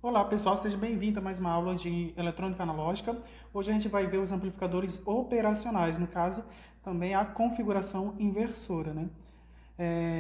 Olá pessoal, seja bem-vindo a mais uma aula de eletrônica analógica. Hoje a gente vai ver os amplificadores operacionais, no caso também a configuração inversora, né?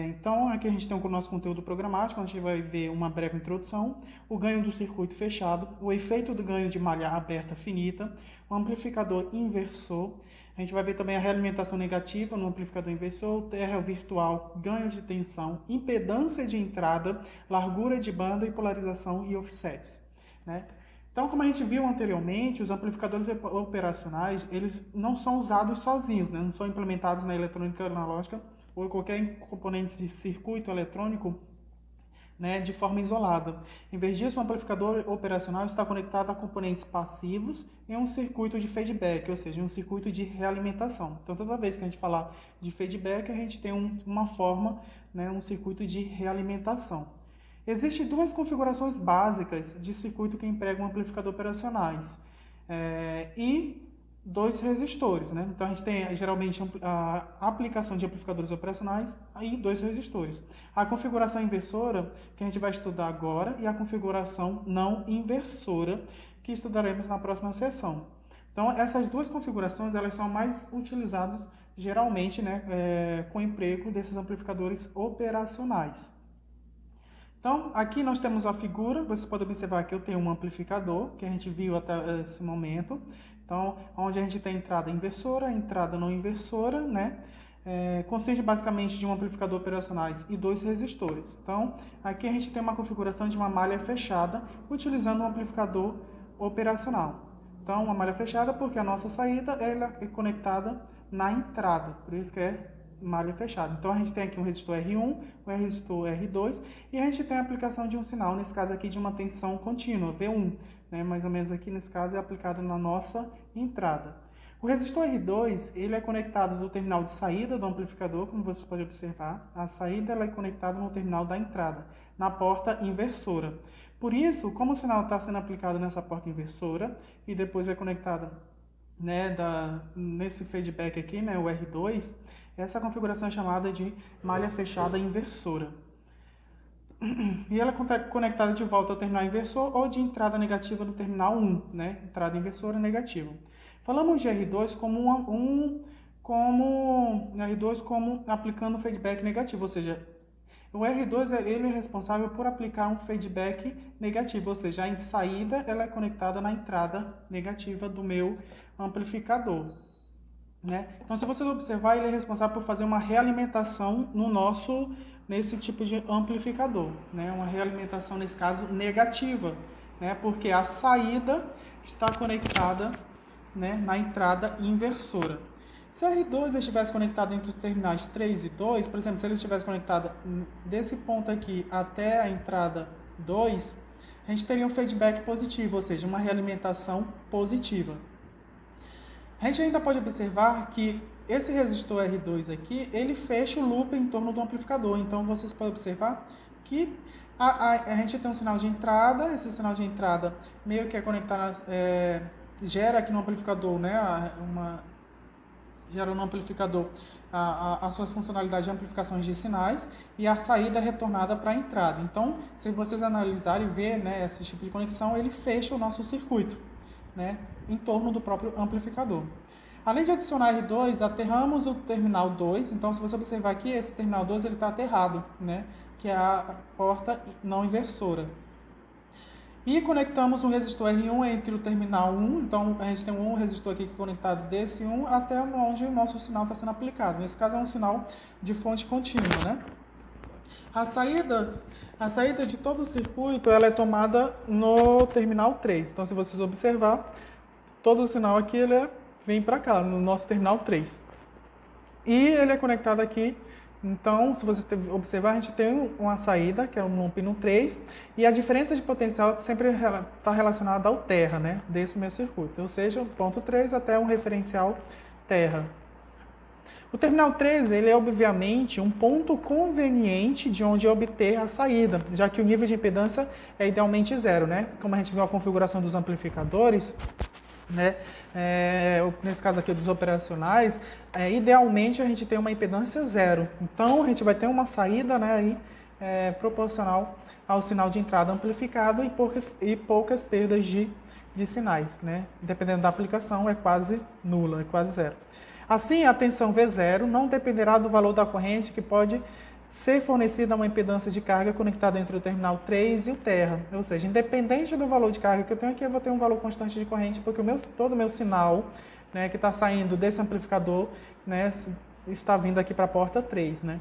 Então aqui a gente tem o nosso conteúdo programático, a gente vai ver uma breve introdução, o ganho do circuito fechado, o efeito do ganho de malha aberta finita, o amplificador inversor, a gente vai ver também a realimentação negativa no amplificador inversor, terra virtual, ganho de tensão, impedância de entrada, largura de banda e polarização e offsets, né? Então, como a gente viu anteriormente, os amplificadores operacionais, eles não são usados sozinhos, né? Não são implementados na eletrônica analógica ou qualquer componente de circuito eletrônico, né, de forma isolada. Em vez disso, o amplificador operacional está conectado a componentes passivos em um circuito de feedback, ou seja, um circuito de realimentação. Então, toda vez que a gente falar de feedback, a gente tem uma forma, né, um circuito de realimentação. Existem duas configurações básicas de circuito que empregam amplificador operacionais e dois resistores, né? Então a gente tem geralmente a aplicação de amplificadores operacionais e dois resistores. A configuração inversora, que a gente vai estudar agora, e a configuração não inversora, que estudaremos na próxima sessão. Então essas duas configurações elas são mais utilizadas geralmente, né, com o emprego desses amplificadores operacionais. Então, aqui nós temos a figura, você pode observar que eu tenho um amplificador, que a gente viu até esse momento. Então, onde a gente tem entrada inversora, entrada não inversora, né? Consiste basicamente de um amplificador operacionais e dois resistores. Então, aqui a gente tem uma configuração de uma malha fechada, utilizando um amplificador operacional. Então, uma malha fechada porque a nossa saída ela é conectada na entrada, por isso que é malha fechada. Então a gente tem aqui um resistor R1, um resistor R2 e a gente tem a aplicação de um sinal, nesse caso aqui de uma tensão contínua, V1, né? Mais ou menos aqui nesse caso é aplicado na nossa entrada. O resistor R2, ele é conectado do terminal de saída do amplificador, como vocês podem observar. A saída ela é conectada no terminal da entrada, na porta inversora. Por isso, como o sinal está sendo aplicado nessa porta inversora e depois é conectado, né, nesse feedback aqui, né, o R2, essa configuração é chamada de malha fechada inversora. E ela é conectada de volta ao terminal inversor ou de entrada negativa no terminal 1, né, entrada inversora negativa. Falamos de R2 como aplicando feedback negativo, ou seja, o R2 ele é responsável por aplicar um feedback negativo, ou seja, a saída ela é conectada na entrada negativa do meu amplificador, né? Então, se vocês observar, ele é responsável por fazer uma realimentação nesse tipo de amplificador, né? Uma realimentação, nesse caso, negativa, né? Porque a saída está conectada, né, na entrada inversora. Se a R2 estivesse conectado entre os terminais 3 e 2, por exemplo, se ele estivesse conectado desse ponto aqui até a entrada 2, a gente teria um feedback positivo, ou seja, uma realimentação positiva. A gente ainda pode observar que esse resistor R2 aqui, ele fecha o loop em torno do amplificador. Então, vocês podem observar que a gente tem um sinal de entrada, esse sinal de entrada meio que é conectado, gera aqui no amplificador, né, gera no amplificador as suas funcionalidades de amplificações de sinais e a saída é retornada para a entrada. Então, se vocês analisarem e ver, né, esse tipo de conexão, ele fecha o nosso circuito, né, em torno do próprio amplificador. Além de adicionar R2, aterramos o terminal 2. Então, se você observar aqui, esse terminal 2 está aterrado, né, que é a porta não inversora. E conectamos um resistor R1 entre o terminal 1. Então, a gente tem um resistor aqui conectado desse 1 até onde o nosso sinal está sendo aplicado. Nesse caso, é um sinal de fonte contínua, né? A saída de todo o circuito ela é tomada no terminal 3. Então, se vocês observar, todo o sinal aqui vem para cá, no nosso terminal 3. E ele é conectado aqui. Então, se vocês observar, a gente tem uma saída, que é um pino 3, e a diferença de potencial sempre está relacionada ao terra, né, desse meu circuito. Ou seja, o ponto 3 até um referencial terra. O terminal 3 ele é obviamente um ponto conveniente de onde obter a saída, já que o nível de impedância é idealmente zero, né? Como a gente viu a configuração dos amplificadores, né? Nesse caso aqui dos operacionais, idealmente a gente tem uma impedância zero. Então a gente vai ter uma saída, né, aí, proporcional ao sinal de entrada amplificado e poucas perdas de sinais, né? Dependendo da aplicação, é quase nula, é quase zero. Assim, a tensão V0 não dependerá do valor da corrente que pode ser fornecida a uma impedância de carga conectada entre o terminal 3 e o terra. Ou seja, independente do valor de carga que eu tenho aqui, eu vou ter um valor constante de corrente, porque todo o meu sinal, né, que está saindo desse amplificador, né, está vindo aqui para a porta 3. Né?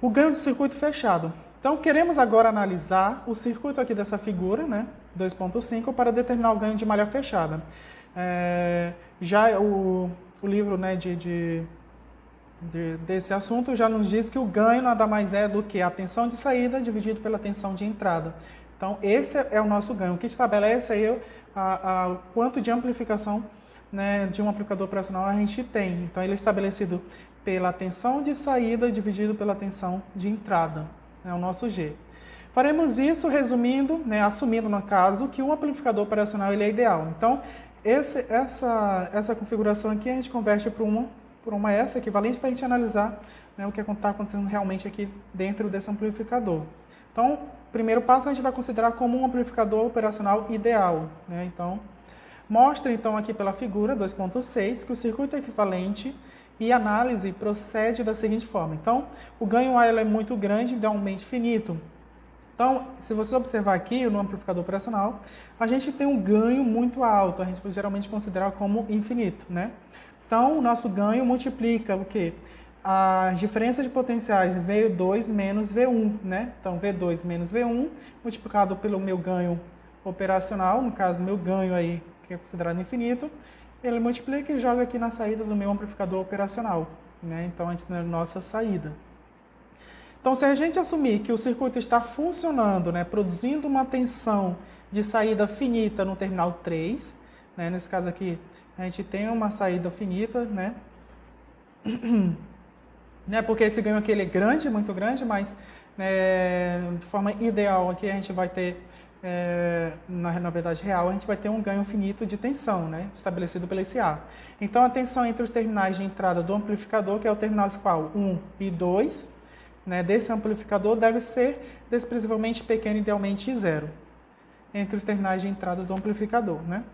O ganho de circuito fechado. Então, queremos agora analisar o circuito aqui dessa figura, né, 2.5, para determinar o ganho de malha fechada. Já o livro, né, desse assunto já nos diz que o ganho nada mais é do que a tensão de saída dividido pela tensão de entrada. Então, esse é o nosso ganho, que estabelece aí quanto de amplificação, né, de um amplificador operacional a gente tem. Então, ele é estabelecido pela tensão de saída dividido pela tensão de entrada. É o nosso G. Faremos isso resumindo, né, assumindo no caso que um amplificador operacional ele é ideal. Então, essa configuração aqui a gente converte para uma S equivalente para a gente analisar, né, o que está acontecendo realmente aqui dentro desse amplificador. Então, primeiro passo a gente vai considerar como um amplificador operacional ideal. Né? Então, mostra então aqui pela figura 2.6 que o circuito equivalente e análise procede da seguinte forma. Então, o ganho A é muito grande, idealmente finito. Então, se você observar aqui no amplificador operacional, a gente tem um ganho muito alto, a gente geralmente considera como infinito, né? Então, o nosso ganho multiplica o quê? As diferenças de potenciais V2 menos V1, né? Então, V2 menos V1 multiplicado pelo meu ganho operacional, no caso, meu ganho aí, que é considerado infinito, ele multiplica e joga aqui na saída do meu amplificador operacional, né? Então, a gente tem a nossa saída. Então, se a gente assumir que o circuito está funcionando, né, produzindo uma tensão de saída finita no terminal 3, né, nesse caso aqui, a gente tem uma saída finita, né, porque esse ganho aqui ele é grande, muito grande, mas de forma ideal aqui a gente vai ter, na verdade real, a gente vai ter um ganho finito de tensão, né, estabelecido pelo esse A. Então, a tensão entre os terminais de entrada do amplificador, que é o terminal qual 1 e 2, né, desse amplificador deve ser desprezivelmente pequeno, idealmente zero, entre os terminais de entrada do amplificador. Né?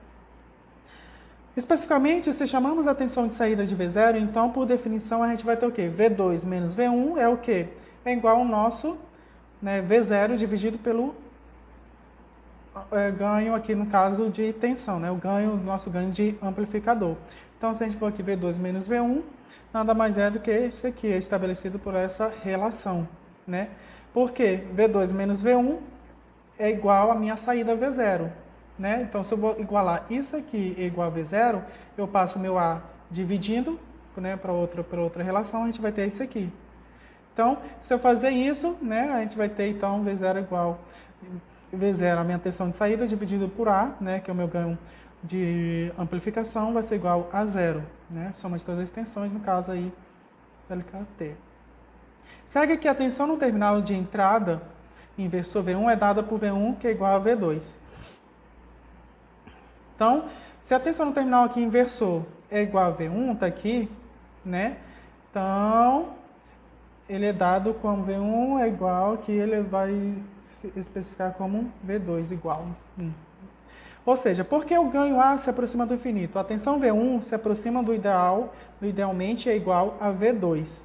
Especificamente, se chamamos a tensão de saída de V0, então, por definição, a gente vai ter o quê? V2 menos V1 é o quê? É igual ao nosso, né, V0 dividido pelo ganho aqui, no caso, de tensão, né, nosso ganho de amplificador. Então, se a gente for aqui V2 menos V1, nada mais é do que isso aqui, é estabelecido por essa relação, né? Porque V2 menos V1 é igual à minha saída V0, né? Então, se eu vou igualar isso aqui igual a V0, eu passo o meu A dividindo, né, para outra relação, a gente vai ter isso aqui. Então, se eu fazer isso, né, a gente vai ter, então, V0 igual V0, a minha tensão de saída, dividido por A, né, que é o meu ganho de amplificação, vai ser igual a zero, né? Soma de todas as tensões, no caso aí, LKT. Segue que a tensão no terminal de entrada inversor V1 é dada por V1, que é igual a V2. Então, se a tensão no terminal aqui inversor é igual a V1, está aqui, né? Então, ele é dado como V1 é igual, que ele vai especificar como V2 igual 1. Ou seja, porque o ganho A se aproxima do infinito? A tensão V1 se aproxima do idealmente é igual a V2.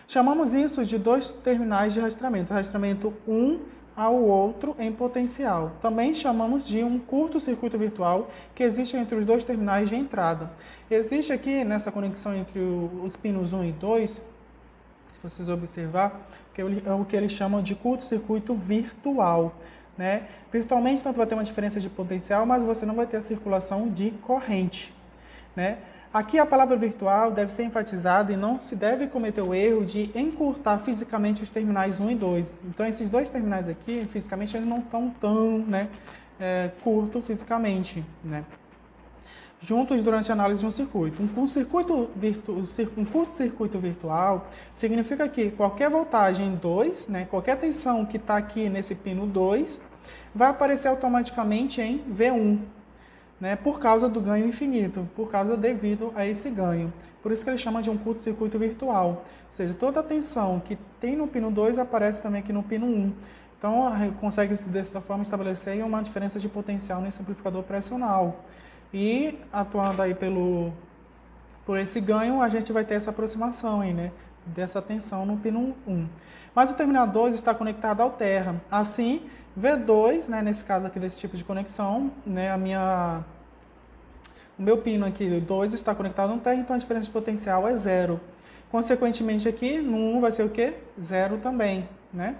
Chamamos isso de dois terminais de rastreamento um ao outro em potencial. Também chamamos de um curto-circuito virtual que existe entre os dois terminais de entrada. Existe aqui, nessa conexão entre os pinos 1 e 2, se vocês observar, é o que eles chamam de curto-circuito virtual. Né? Virtualmente, tanto vai ter uma diferença de potencial, mas você não vai ter a circulação de corrente. Né? Aqui a palavra virtual deve ser enfatizada e não se deve cometer o erro de encurtar fisicamente os terminais 1 e 2. Então, esses dois terminais aqui, fisicamente, eles não estão tão curtos fisicamente, né? Juntos durante a análise de um circuito. Um curto-circuito virtual significa que qualquer voltagem 2, né, qualquer tensão que está aqui nesse pino 2, vai aparecer automaticamente em V1. né, por causa do ganho infinito, por causa devido a esse ganho. Por isso que ele chama de um curto-circuito virtual. Ou seja, toda a tensão que tem no pino 2 aparece também aqui no pino 1. Então, consegue dessa forma estabelecer uma diferença de potencial nesse amplificador operacional. E, atuando aí por esse ganho, a gente vai ter essa aproximação aí, né, dessa tensão no pino 1. Mas o terminal 2 está conectado ao terra. Assim, V2, né, nesse caso aqui desse tipo de conexão, né, o meu pino aqui 2 está conectado no terra, então a diferença de potencial é 0. Consequentemente aqui, no 1 vai ser o quê? 0 também, né?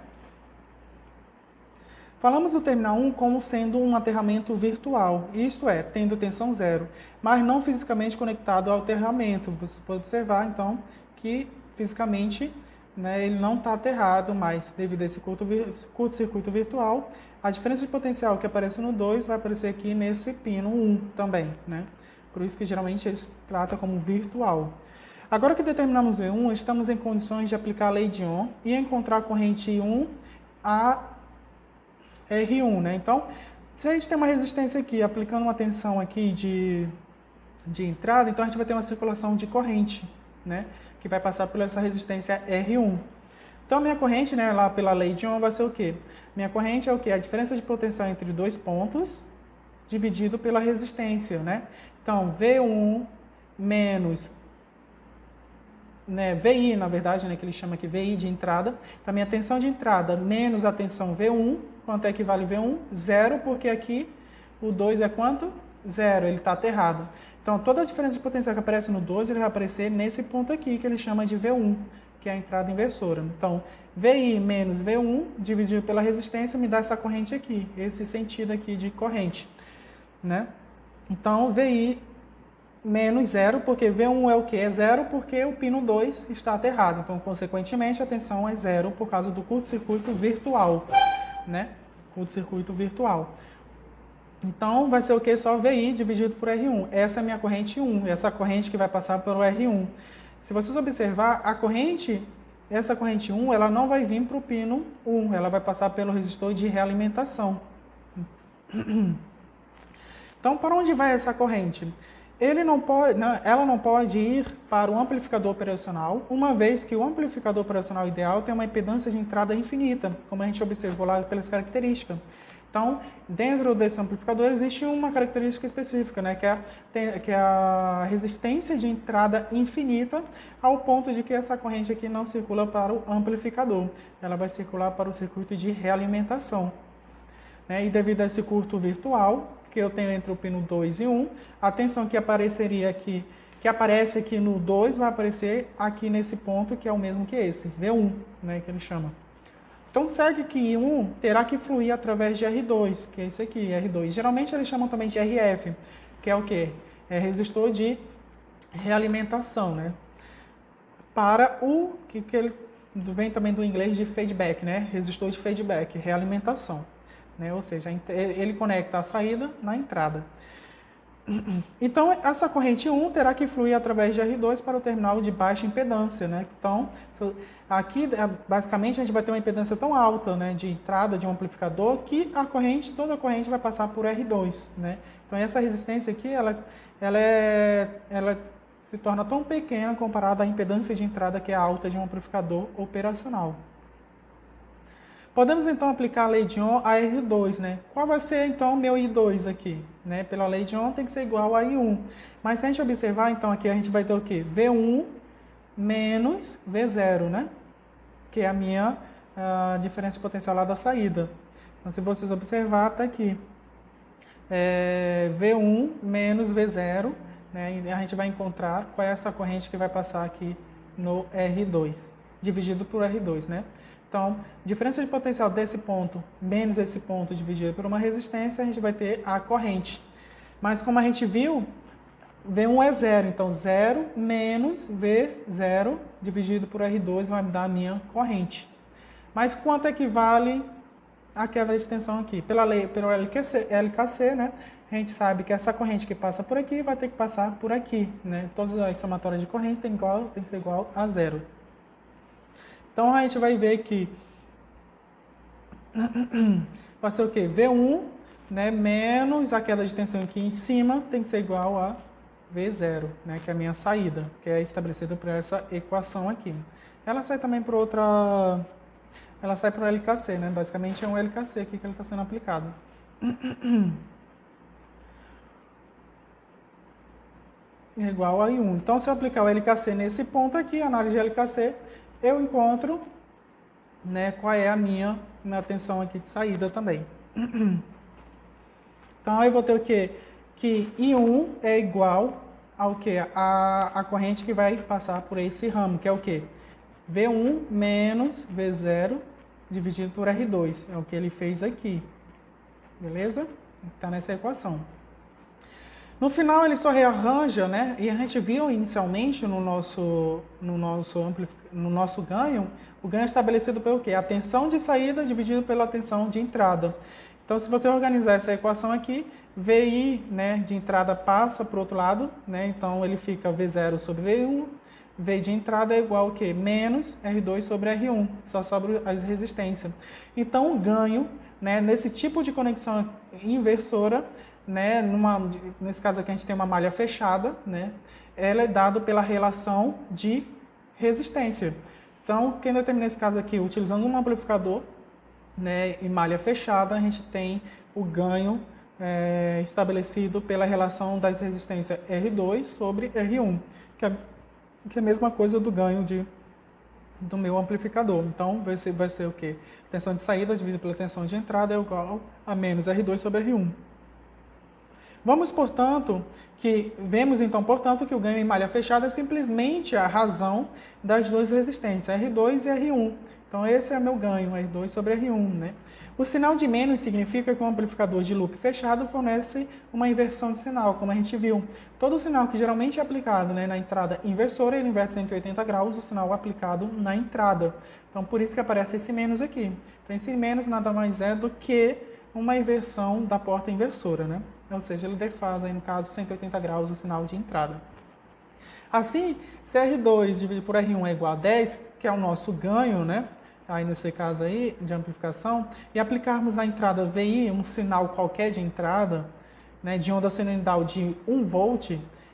Falamos do terminal 1 como sendo um aterramento virtual, isto é, tendo tensão 0, mas não fisicamente conectado ao aterramento. Você pode observar, então, que fisicamente, né, ele não está aterrado, mas devido a esse curto-circuito virtual, a diferença de potencial que aparece no 2 vai aparecer aqui nesse pino 1 também, né? Por isso que geralmente eles tratam como virtual. Agora que determinamos V1, estamos em condições de aplicar a lei de Ohm e encontrar a corrente I1 a R1, né? Então, se a gente tem uma resistência aqui, aplicando uma tensão aqui de entrada, então a gente vai ter uma circulação de corrente, né? Que vai passar por essa resistência R1. Então, minha corrente, né, lá pela lei de Ohm, vai ser o quê? Minha corrente é o quê? A diferença de potencial entre dois pontos dividido pela resistência, né? Então, V1 menos, né, VI, na verdade, né, que ele chama aqui VI de entrada. Então, a minha tensão de entrada menos a tensão V1, quanto é que vale V1? 0, porque aqui o 2 é quanto? 0, ele está aterrado. Então, toda a diferença de potencial que aparece no 2, ele vai aparecer nesse ponto aqui, que ele chama de V1, que é a entrada inversora. Então, VI menos V1 dividido pela resistência me dá essa corrente aqui, esse sentido aqui de corrente, né? Então, VI menos 0, porque V1 é o que? É 0 porque o pino 2 está aterrado. Então, consequentemente, a tensão é 0 por causa do curto-circuito virtual, né? Curto-circuito virtual. Então, vai ser o que? Só VI dividido por R1. Essa é a minha corrente 1, essa corrente que vai passar pelo R1. Se vocês observar, essa corrente 1, ela não vai vir para o pino 1, ela vai passar pelo resistor de realimentação. Então, para onde vai essa corrente? Ela não pode ir para o amplificador operacional, uma vez que o amplificador operacional ideal tem uma impedância de entrada infinita, como a gente observou lá pelas características. Então, dentro desse amplificador existe uma característica específica, né, que é a resistência de entrada infinita, ao ponto de que essa corrente aqui não circula para o amplificador, ela vai circular para o circuito de realimentação, né, e devido a esse curto virtual que eu tenho entre o pino 2 e 1, a tensão que apareceria aqui, que aparece aqui no 2, vai aparecer aqui nesse ponto, que é o mesmo que esse, V1, né, que ele chama. Então, segue que I1 terá que fluir através de R2, que é esse aqui, R2. Geralmente, eles chamam também de RF, que é o quê? É resistor de realimentação, né? Para o que ele vem também do inglês de feedback, né? Resistor de feedback, realimentação, né? Ou seja, ele conecta a saída na entrada. Então, essa corrente 1 terá que fluir através de R2 para o terminal de baixa impedância, né? Então, aqui, basicamente, a gente vai ter uma impedância tão alta, né, de entrada de um amplificador, que toda a corrente vai passar por R2, né? Então, essa resistência aqui, ela se torna tão pequena comparada à impedância de entrada que é alta de um amplificador operacional. Podemos, então, aplicar a lei de Ohm a R2, né? Qual vai ser, então, o meu I2 aqui? Né? Pela lei de Ohm tem que ser igual a I1. Mas se a gente observar, então, aqui a gente vai ter o quê? V1 menos V0, né? Que é a minha diferença de potencial lá da saída. Então, se vocês observar, está aqui. V1 menos V0, né? E a gente vai encontrar qual é essa corrente que vai passar aqui no R2, dividido por R2, né? Então, diferença de potencial desse ponto menos esse ponto dividido por uma resistência, a gente vai ter a corrente. Mas como a gente viu, V1 é 0, então 0 menos V0 dividido por R2 vai me dar a minha corrente. Mas quanto equivale a queda de tensão aqui? Pelo LKC, né? A gente sabe que essa corrente que passa por aqui vai ter que passar por aqui, né? Todas as somatórias de corrente tem que ser igual a 0. Então, a gente vai ver que vai ser o quê? V1 né, menos a queda de tensão aqui em cima tem que ser igual a V0, né, que é a minha saída, que é estabelecida por essa equação aqui. Ela sai também para outra... Ela sai para o LKC, né? Basicamente é um LKC aqui que ele está sendo aplicado. Igual a I1. Então, se eu aplicar o LKC nesse ponto aqui, análise de LKC, eu encontro, né, qual é a minha tensão aqui de saída também. Então, eu vou ter o quê? Que I1 é igual ao quê? A corrente que vai passar por esse ramo, que é o quê? V1 menos V0 dividido por R2. É o que ele fez aqui. Beleza? Está nessa equação. No final, ele só rearranja, né? E a gente viu inicialmente no nosso ganho, o ganho é estabelecido pelo quê? A tensão de saída dividido pela tensão de entrada. Então, se você organizar essa equação aqui, VI, né, de entrada passa para o outro lado, né? Então, ele fica V0 sobre V1. V de entrada é igual ao quê? Menos R2 sobre R1. Só sobra as resistências. Então, o ganho, né, nesse tipo de conexão inversora, né, nesse caso aqui a gente tem uma malha fechada, né, ela é dado pela relação de resistência. Então, quem determina esse caso aqui, utilizando um amplificador, né, em malha fechada, a gente tem o ganho estabelecido pela relação das resistências R2 sobre R1, que é a mesma coisa do ganho do meu amplificador. Então, vai ser o quê? Tensão de saída dividida pela tensão de entrada é igual a menos R2 sobre R1. Vemos então, portanto, que o ganho em malha fechada é simplesmente a razão das duas resistências, R2 e R1. Então, esse é o meu ganho, R2 sobre R1, né? O sinal de menos significa que o amplificador de loop fechado fornece uma inversão de sinal, como a gente viu. Todo sinal que geralmente é aplicado, né, na entrada inversora, ele inverte 180 graus, o sinal aplicado na entrada. Então, por isso que aparece esse menos aqui. Então, esse menos nada mais é do que uma inversão da porta inversora, né? Ou seja, ele defaz, aí, no caso, 180 graus o sinal de entrada. Assim, se R2 dividido por R1 é igual a 10, que é o nosso ganho, né? Aí nesse caso aí, de amplificação, e aplicarmos na entrada VI um sinal qualquer de entrada, né, de onda senoidal de 1 volt,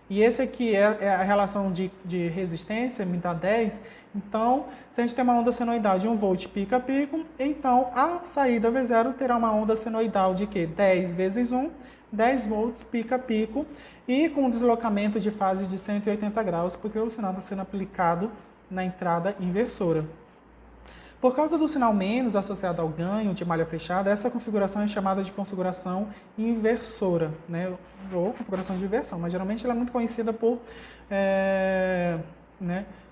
e esse aqui é a relação de resistência, me dá 10, então, se a gente tem uma onda senoidal de 1 volt pico a pico, então a saída V0 terá uma onda senoidal de quê? 10 vezes 1, 10 volts pico a pico, e com um deslocamento de fase de 180 graus, porque o sinal está sendo aplicado na entrada inversora. Por causa do sinal menos associado ao ganho de malha fechada, essa configuração é chamada de configuração inversora, né? Ou configuração de inversão, mas geralmente ela é muito conhecida por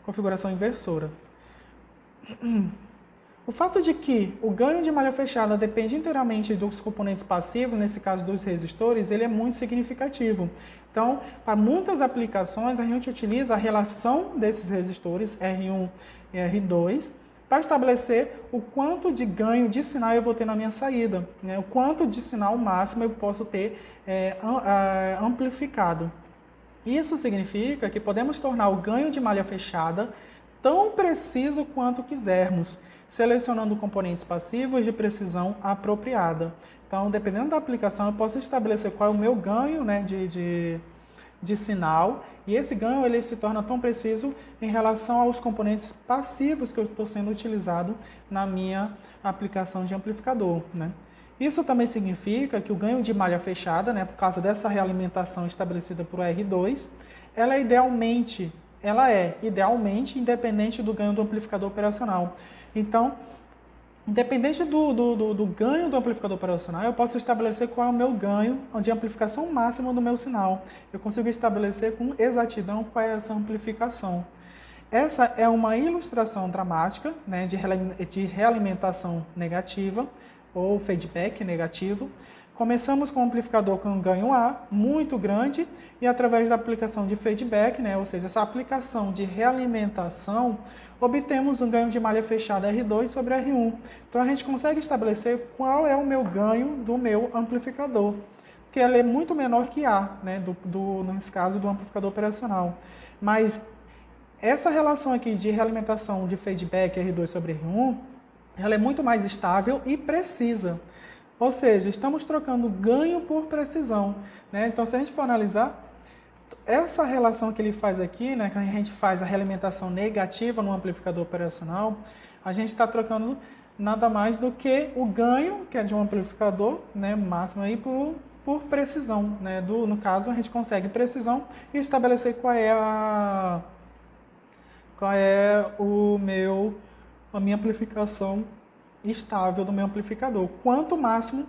configuração inversora. O fato de que o ganho de malha fechada depende inteiramente dos componentes passivos, nesse caso dos resistores, ele é muito significativo. Então, para muitas aplicações, a gente utiliza a relação desses resistores, R1 e R2, para estabelecer o quanto de ganho de sinal eu vou ter na minha saída, né? O quanto de sinal máximo eu posso ter amplificado. Isso significa que podemos tornar o ganho de malha fechada tão preciso quanto quisermos, selecionando componentes passivos de precisão apropriada. Então, dependendo da aplicação, eu posso estabelecer qual é o meu ganho, né, de sinal, e esse ganho ele se torna tão preciso em relação aos componentes passivos que eu estou sendo utilizado na minha aplicação de amplificador, né? Isso também significa que o ganho de malha fechada, né, por causa dessa realimentação estabelecida por R2, ela é idealmente independente do ganho do amplificador operacional. Então, independente do ganho do amplificador operacional, eu posso estabelecer qual é o meu ganho de amplificação máxima do meu sinal. Eu consigo estabelecer com exatidão qual é essa amplificação. Essa é uma ilustração dramática, né, de realimentação negativa ou feedback negativo. Começamos com um amplificador com um ganho A muito grande e através da aplicação de feedback, né, ou seja, essa aplicação de realimentação, obtemos um ganho de malha fechada R2 sobre R1. Então a gente consegue estabelecer qual é o meu ganho do meu amplificador, que ele é muito menor que A, né, nesse caso do amplificador operacional. Mas essa relação aqui de realimentação de feedback R2 sobre R1, ela é muito mais estável e precisa. Ou seja, estamos trocando ganho por precisão, né? Então, se a gente for analisar, essa relação que ele faz aqui, né, que a gente faz a realimentação negativa no amplificador operacional, a gente está trocando nada mais do que o ganho, que é de um amplificador, né, máximo aí, por precisão, né? No caso, a gente consegue precisão e estabelecer qual é a minha amplificação estável do meu amplificador. Quão máximo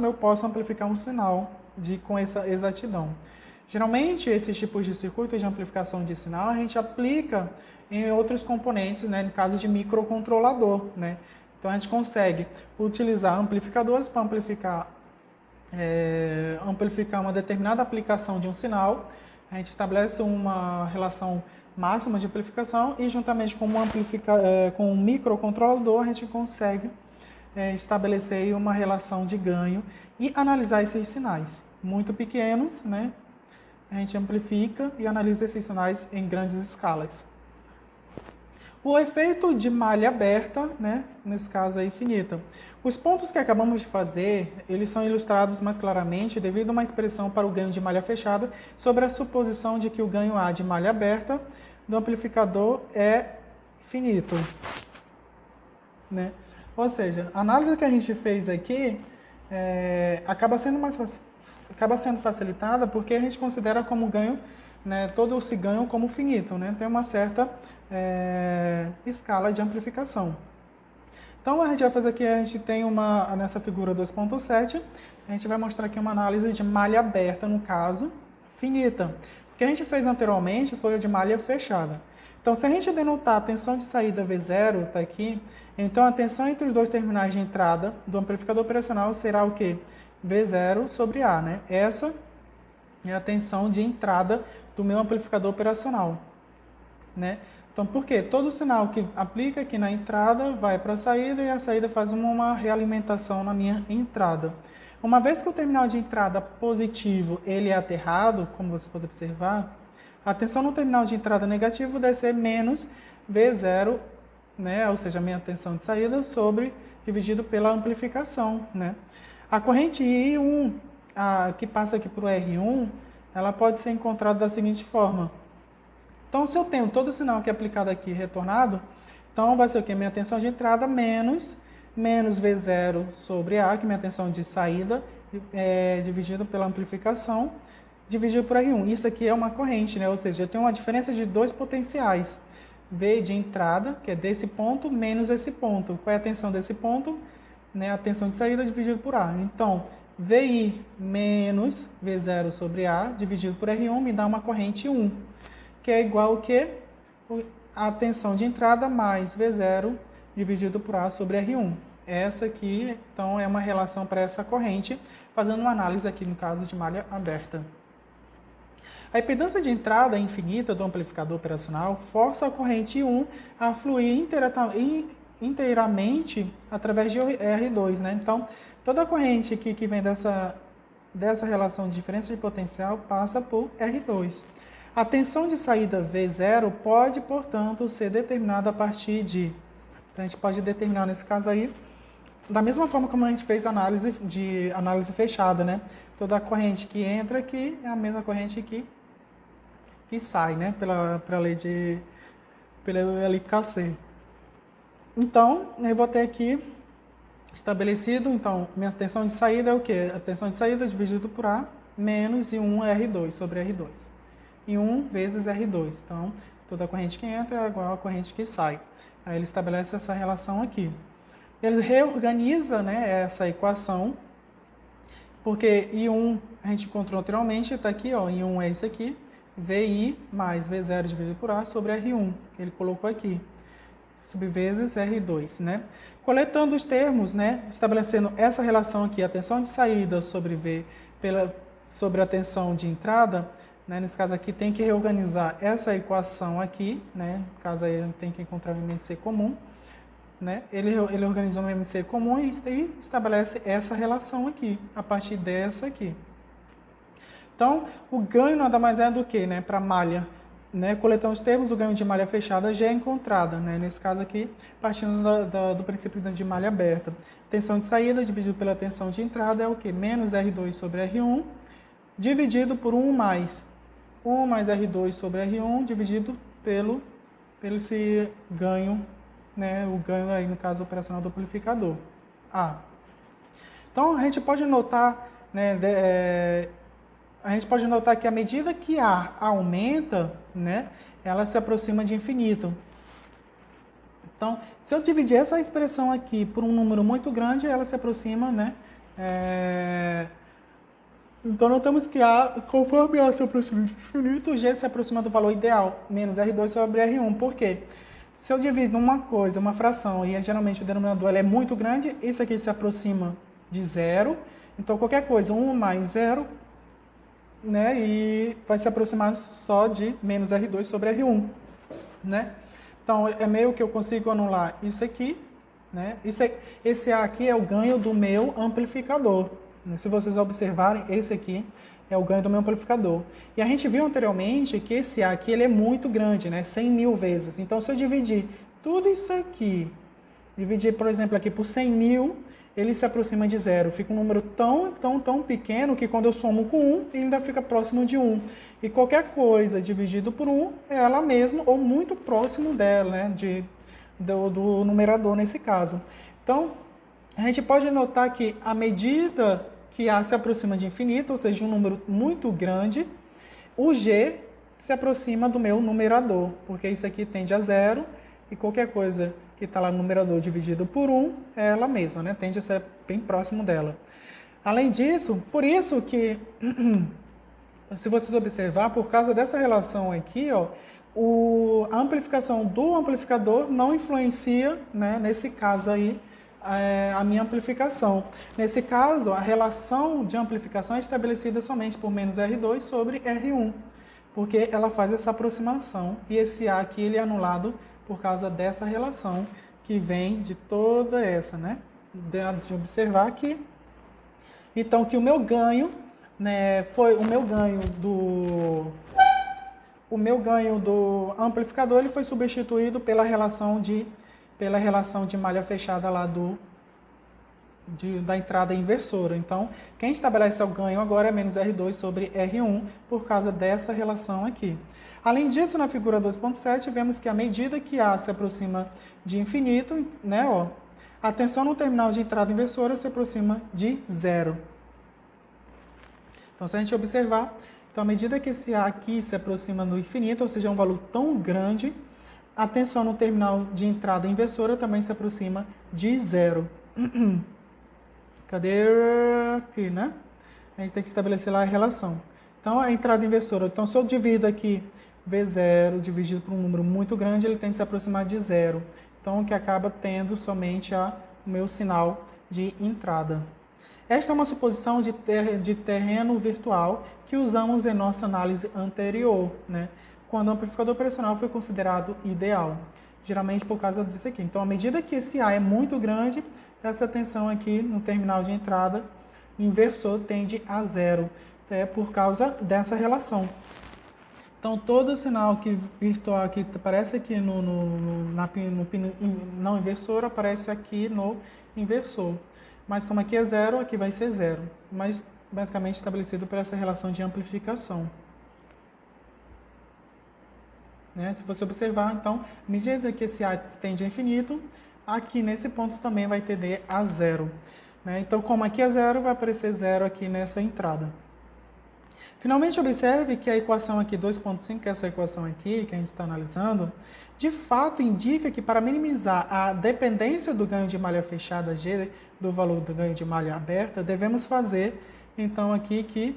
eu posso amplificar um sinal com essa exatidão. Geralmente, esses tipos de circuitos de amplificação de sinal a gente aplica em outros componentes, né, no caso de microcontrolador, né? Então a gente consegue utilizar amplificadores para amplificar uma determinada aplicação de um sinal. A gente estabelece uma relação máxima de amplificação e juntamente com um microcontrolador a gente consegue estabelecer uma relação de ganho e analisar esses sinais muito pequenos, né? A gente amplifica e analisa esses sinais em grandes escalas. O efeito de malha aberta, né? Nesse caso aí, finita. Os pontos que acabamos de fazer, eles são ilustrados mais claramente devido a uma expressão para o ganho de malha fechada sobre a suposição de que o ganho A de malha aberta do amplificador é finito, né? Ou seja, a análise que a gente fez aqui acaba sendo facilitada porque a gente considera como ganho, né, todo esse ganho como finito, né? Tem uma certa escala de amplificação. Então a gente vai fazer aqui, a gente tem nessa figura 2.7, a gente vai mostrar aqui uma análise de malha aberta, no caso, finita. O que a gente fez anteriormente foi o de malha fechada. Então, se a gente denotar a tensão de saída V0, está aqui, então a tensão entre os dois terminais de entrada do amplificador operacional será o quê? V0 sobre A, né? Essa é a tensão de entrada do meu amplificador operacional, né? Então, por quê? Todo sinal que aplica aqui na entrada vai para a saída e a saída faz uma realimentação na minha entrada. Uma vez que o terminal de entrada positivo ele é aterrado, como você pode observar, a tensão no terminal de entrada negativo deve ser menos V0, né? Ou seja, a minha tensão de saída dividido pela amplificação, né? A corrente I1, que passa aqui para o R1, ela pode ser encontrada da seguinte forma. Então, se eu tenho todo o sinal que é aplicado aqui retornado, então vai ser o quê? Minha tensão de entrada menos V0 sobre A, que é minha tensão de saída, dividido pela amplificação, dividido por R1. Isso aqui é uma corrente, né? Ou seja, eu tenho uma diferença de dois potenciais. V de entrada, que é desse ponto, menos esse ponto. Qual é a tensão desse ponto? Né? A tensão de saída dividido por A. Então, VI menos V0 sobre A, dividido por R1, me dá uma corrente 1, que é igual ao que? A tensão de entrada mais V0 dividido por A sobre R1. Essa aqui, então, é uma relação para essa corrente, fazendo uma análise aqui no caso de malha aberta. A impedância de entrada infinita do amplificador operacional força a corrente 1 a fluir inteiramente através de R2, né? Então, toda a corrente que vem dessa relação de diferença de potencial passa por R2. A tensão de saída V0 pode, portanto, ser determinada a partir de... Então, a gente pode determinar, nesse caso aí, da mesma forma como a gente fez análise fechada, né? Toda a corrente que entra aqui é a mesma corrente que sai, né? Pela LKC. Então, eu vou ter aqui estabelecido, então, minha tensão de saída é o quê? A tensão de saída dividido por A menos I1 R2 sobre R2. I1 vezes R2. Então, toda a corrente que entra é igual à corrente que sai. Aí ele estabelece essa relação aqui. Ele reorganiza, né, essa equação, porque I1 a gente encontrou anteriormente, está aqui, ó, I1 é isso aqui, VI mais V0 dividido por A sobre R1, que ele colocou aqui, sobre vezes R2, né? Coletando os termos, né, estabelecendo essa relação aqui, a tensão de saída sobre V sobre a tensão de entrada, né, nesse caso aqui tem que reorganizar essa equação aqui, né, no caso aí ele tem que encontrar o MMC comum, né, ele organizou um MMC comum e estabelece essa relação aqui, a partir dessa aqui. Então, o ganho nada mais é do que, né, para a malha né, coletando os termos, o ganho de malha fechada G é encontrada, né, nesse caso aqui, partindo do princípio de malha aberta. Tensão de saída dividido pela tensão de entrada é o quê? Menos R2 sobre R1, dividido por 1 mais R2 sobre R1, dividido pelo esse ganho, né, o ganho aí, no caso operacional do amplificador. Então, a gente pode notar, né, que à medida que A aumenta, né, ela se aproxima de infinito. Então, se eu dividir essa expressão aqui por um número muito grande, ela se aproxima, né? Então, notamos que A, conforme A se aproxima de infinito, G se aproxima do valor ideal, menos R2 sobre R1. Por quê? Se eu divido uma fração, e geralmente o denominador ela é muito grande, isso aqui se aproxima de zero. Então, qualquer coisa, 1 mais 0, né, e vai se aproximar só de menos R2 sobre R1, né? Então, é meio que eu consigo anular isso aqui, né? Esse A aqui é o ganho do meu amplificador. Se vocês observarem, esse aqui é o ganho do meu amplificador. E a gente viu anteriormente que esse A aqui ele é muito grande, né? 100.000 vezes. Então, se eu dividir tudo isso aqui, dividir, por exemplo, aqui por 100.000, ele se aproxima de zero. Fica um número tão pequeno que quando eu somo com 1, ele ainda fica próximo de 1. E qualquer coisa dividido por 1 é ela mesma ou muito próximo dela, né? Do numerador nesse caso. Então, a gente pode notar que à medida que A se aproxima de infinito, ou seja, um número muito grande, o G se aproxima do meu numerador, porque isso aqui tende a zero e qualquer coisa que está lá no numerador dividido por 1 é ela mesma, né? Tende a ser bem próximo dela. Além disso, por isso que, se vocês observar, por causa dessa relação aqui, ó, a amplificação do amplificador não influencia, né, nesse caso aí, a minha amplificação. Nesse caso, a relação de amplificação é estabelecida somente por menos R2 sobre R1, porque ela faz essa aproximação e esse A aqui ele é anulado por causa dessa relação que vem de toda essa, né? De observar aqui. Então, que o meu ganho, né, foi o meu ganho do amplificador, ele foi substituído pela relação de malha fechada lá da entrada inversora. Então, quem estabelece o ganho agora é menos R2 sobre R1 por causa dessa relação aqui. Além disso, na figura 2.7, vemos que à medida que A se aproxima de infinito, né, ó, a tensão no terminal de entrada inversora se aproxima de zero. Então, se a gente observar, então, à medida que esse A aqui se aproxima do infinito, ou seja, um valor tão grande, a tensão no terminal de entrada inversora também se aproxima de zero. Cadê aqui, né? A gente tem que estabelecer lá a relação. Então, a entrada inversora. Então, se eu divido aqui V0 dividido por um número muito grande, ele tende a se aproximar de zero. Então, o que acaba tendo somente o meu sinal de entrada. Esta é uma suposição de terreno virtual que usamos em nossa análise anterior, né? Quando o amplificador operacional foi considerado ideal. Geralmente por causa disso aqui. Então, à medida que esse A é muito grande, essa tensão aqui no terminal de entrada inversor tende a zero. É por causa dessa relação. Então, todo sinal virtual que aparece aqui na não inversor, aparece aqui no inversor. Mas como aqui é zero, aqui vai ser zero. Mas basicamente estabelecido por essa relação de amplificação. Né? Se você observar, então, à medida que esse A tende a infinito, aqui nesse ponto também vai tender a zero. Né? Então, como aqui é zero, vai aparecer zero aqui nessa entrada. Finalmente, observe que a equação aqui 2.5, que é essa equação aqui que a gente está analisando, de fato indica que para minimizar a dependência do ganho de malha fechada G do valor do ganho de malha aberta, devemos fazer, então, aqui que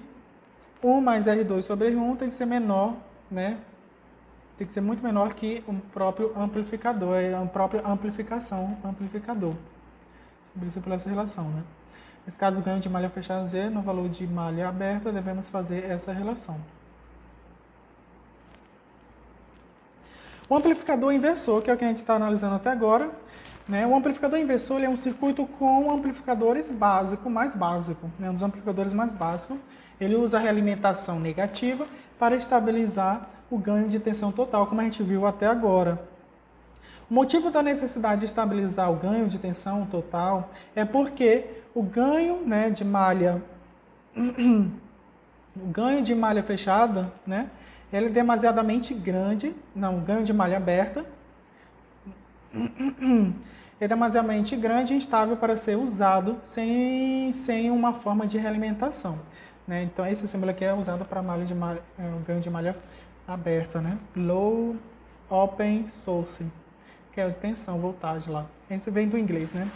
1 mais R2 sobre R1 tem que ser menor, né? Tem que ser muito menor que o próprio amplificador, a própria amplificador. Estabelecido por essa relação, né? Nesse caso, o ganho de malha fechada Z no valor de malha aberta, devemos fazer essa relação. O amplificador inversor, que é o que a gente está analisando até agora, né? O amplificador inversor ele é um circuito com amplificadores mais básico, né? Um dos amplificadores mais básicos. Ele usa a realimentação negativa para estabilizar o ganho de tensão total, como a gente viu até agora. O motivo da necessidade de estabilizar o ganho de tensão total é porque o ganho, né, de malha, o ganho de malha fechada, né, ele é demasiadamente grande, não, o ganho de malha aberta é demasiadamente grande e instável para ser usado sem uma forma de realimentação, né? Então esse símbolo aqui é usado para o ganho de malha aberta, né? Low Open Source, que é a tensão, voltagem lá. Esse vem do inglês, né?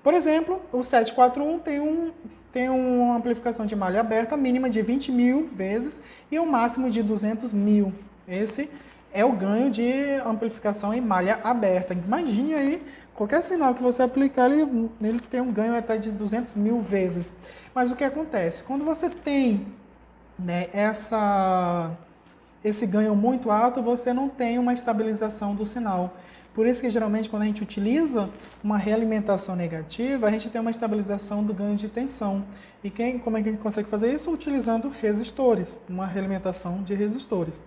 Por exemplo, o 741 tem uma amplificação de malha aberta mínima de 20.000 vezes e um máximo de 200.000. Esse é o ganho de amplificação em malha aberta. Imagine aí, qualquer sinal que você aplicar, ele tem um ganho até de 200.000 vezes. Mas o que acontece? Quando você tem, né, esse ganho muito alto, você não tem uma estabilização do sinal. Por isso que geralmente quando a gente utiliza uma realimentação negativa, a gente tem uma estabilização do ganho de tensão. E como é que a gente consegue fazer isso? Utilizando resistores, uma realimentação de resistores.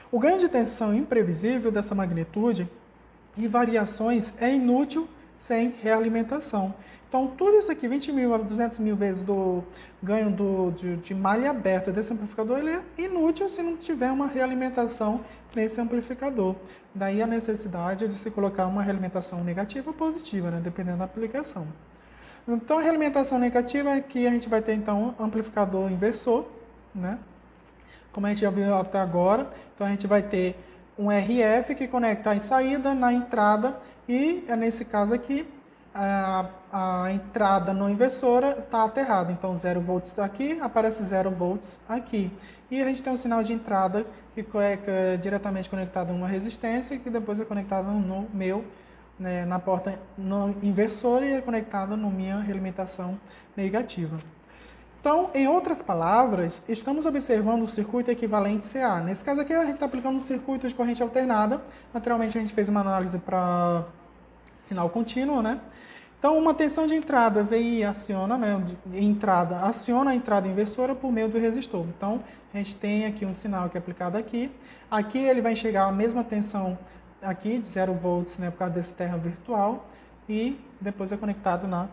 O ganho de tensão imprevisível dessa magnitude e variações é inútil sem realimentação. Então, tudo isso aqui, 20.000 a 200.000 vezes do ganho de malha aberta desse amplificador, ele é inútil se não tiver uma realimentação nesse amplificador. Daí a necessidade de se colocar uma realimentação negativa ou positiva, né, dependendo da aplicação. Então, a realimentação negativa aqui a gente vai ter, então, amplificador inversor, né? Como a gente já viu até agora. Então, a gente vai ter um RF que conecta a saída na entrada e, nesse caso aqui, a entrada não inversora está aterrada. Então, 0 volts está aqui, aparece 0 volts aqui. E a gente tem um sinal de entrada que é diretamente conectado a uma resistência que depois é conectado no né, na porta não inversora e é conectado na minha realimentação negativa. Então, em outras palavras, estamos observando o circuito equivalente CA. Nesse caso aqui, a gente está aplicando um circuito de corrente alternada. Naturalmente, a gente fez uma análise para sinal contínuo, né? Então, uma tensão de entrada VI aciona, né, aciona a entrada inversora por meio do resistor. Então, a gente tem aqui um sinal que é aplicado aqui. Aqui ele vai chegar à mesma tensão aqui, de 0 volts, né, por causa desse terra virtual, e depois é conectado na